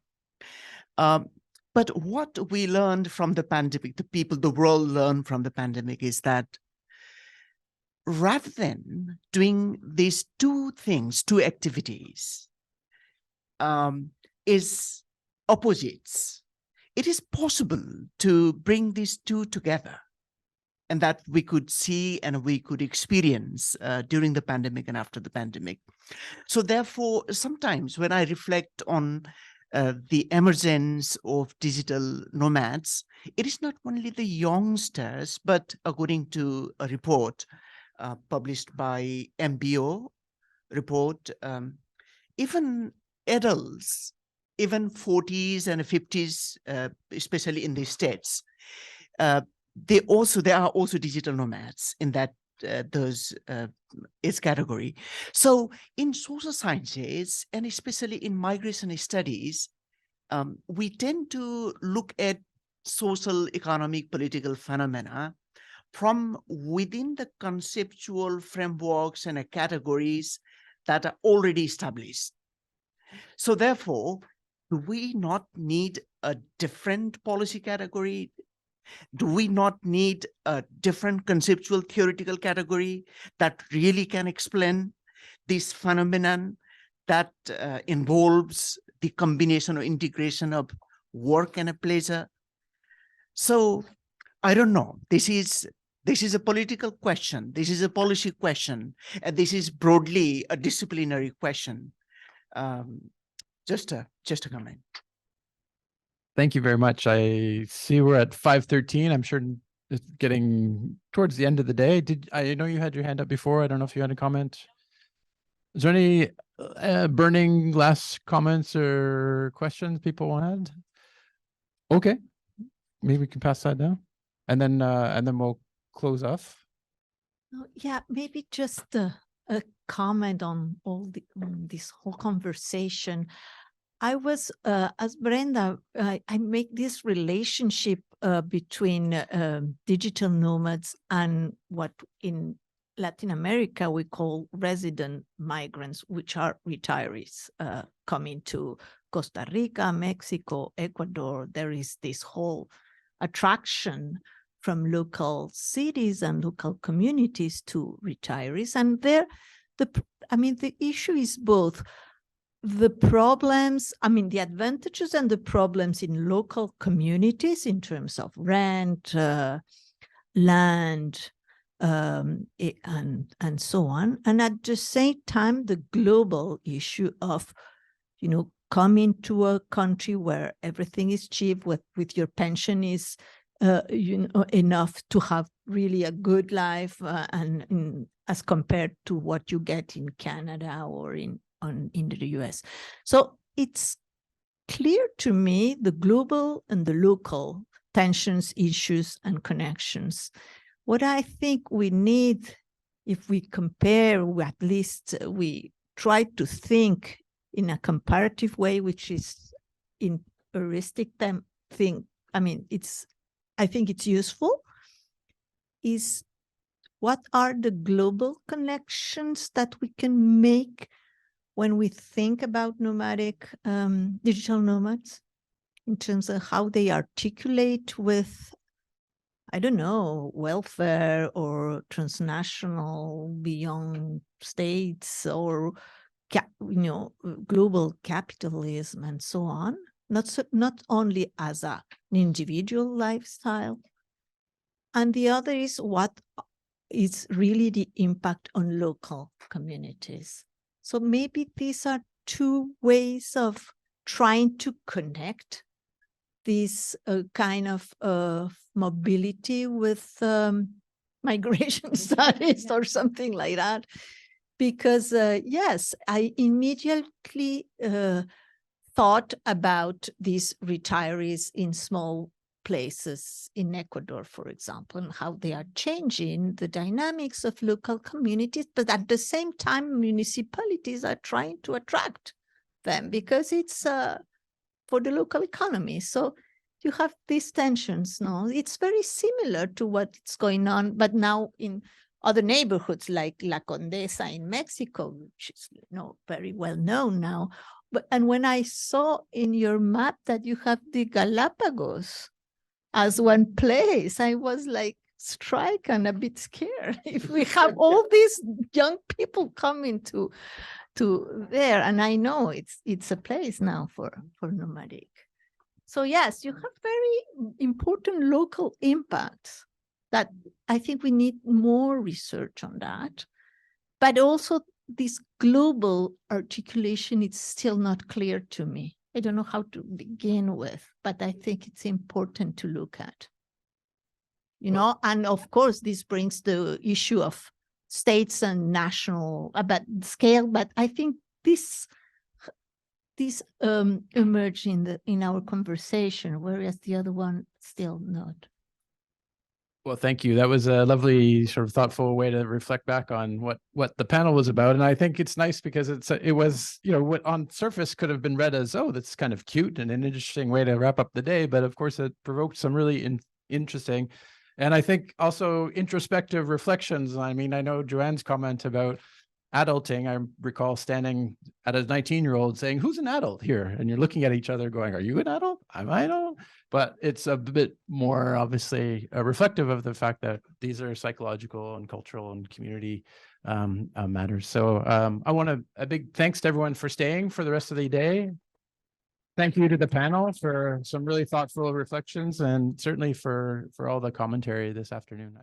[SPEAKER 11] But what we learned from the pandemic, the world learned from the pandemic, is that rather than doing these two things, two activities, is opposites. It is possible to bring these two together, and that we could see and we could experience during the pandemic and after the pandemic. So therefore, sometimes when I reflect on the emergence of digital nomads, it is not only the youngsters, but according to a report published by MBO report, even adults, even 40s and 50s, especially in the States, there are also digital nomads in that its category. So in social sciences, and especially in migration studies, we tend to look at social, economic, political phenomena from within the conceptual frameworks and categories that are already established. So therefore, do we not need a different policy category? Do we not need a different conceptual theoretical category that really can explain this phenomenon that involves the combination or integration of work and a pleasure? So I don't know. This is a political question. This is a policy question. And this is broadly a disciplinary question. Just a comment.
[SPEAKER 1] Thank you very much. I see we're at 5:13. I'm sure it's getting towards the end of the day. I know you had your hand up before. I don't know if you had a comment. Is there any burning last comments or questions people want to add? Okay, maybe we can pass that down, and then we'll close off.
[SPEAKER 18] Yeah, maybe just a comment on this whole conversation. I was, as Brenda, I make this relationship between digital nomads and what in Latin America we call resident migrants, which are retirees coming to Costa Rica, Mexico, Ecuador. There is this whole attraction from local cities and local communities to retirees. And there, the issue is both the problems, the advantages and the problems in local communities in terms of rent, land, and so on. And at the same time, the global issue of, coming to a country where everything is cheap, with your pension is enough to have really a good life, and as compared to what you get in Canada or in the US. So it's clear to me the global and the local tensions, issues, and connections. What I think we need, if we compare, at least we try to think in a comparative way, which is in heuristic thing. I think it's useful, is what are the global connections that we can make when we think about nomadic digital nomads in terms of how they articulate with, I don't know, welfare or transnational beyond states or, global capitalism and so on. Not only as an individual lifestyle. And the other is what is really the impact on local communities. So maybe these are two ways of trying to connect this kind of mobility with migration studies or something like that. Because yes, I immediately thought about these retirees in small places in Ecuador, for example, and how they are changing the dynamics of local communities, but at the same time, municipalities are trying to attract them because it's for the local economy. So you have these tensions, no? It's very similar to what's going on, but now in other neighborhoods like La Condesa in Mexico, which is very well known now. And when I saw in your map that you have the Galapagos as one place, I was like struck and a bit scared. If we have all these young people coming to there, and I know it's a place now for nomadic. So yes, you have very important local impacts that I think we need more research on that. But also this global articulation, it's still not clear to me. I don't know how to begin with, but I think it's important to look at. And of course, this brings the issue of states and national about scale, but I think this emerged in our conversation, whereas the other one still not.
[SPEAKER 1] Well, thank you. That was a lovely, sort of thoughtful way to reflect back on what the panel was about. And I think it's nice because it was, what on surface could have been read as, oh, that's kind of cute and an interesting way to wrap up the day. But of course, it provoked some really interesting, and I think also introspective reflections. I mean, I know Joanne's comment about adulting. I recall standing at a 19-year-old saying, who's an adult here? And you're looking at each other going, are you an adult? Am I an adult? But it's a bit more obviously reflective of the fact that these are psychological and cultural and community matters. So I want a big thanks to everyone for staying for the rest of the day. Thank you to the panel for some really thoughtful reflections, and certainly for all the commentary this afternoon.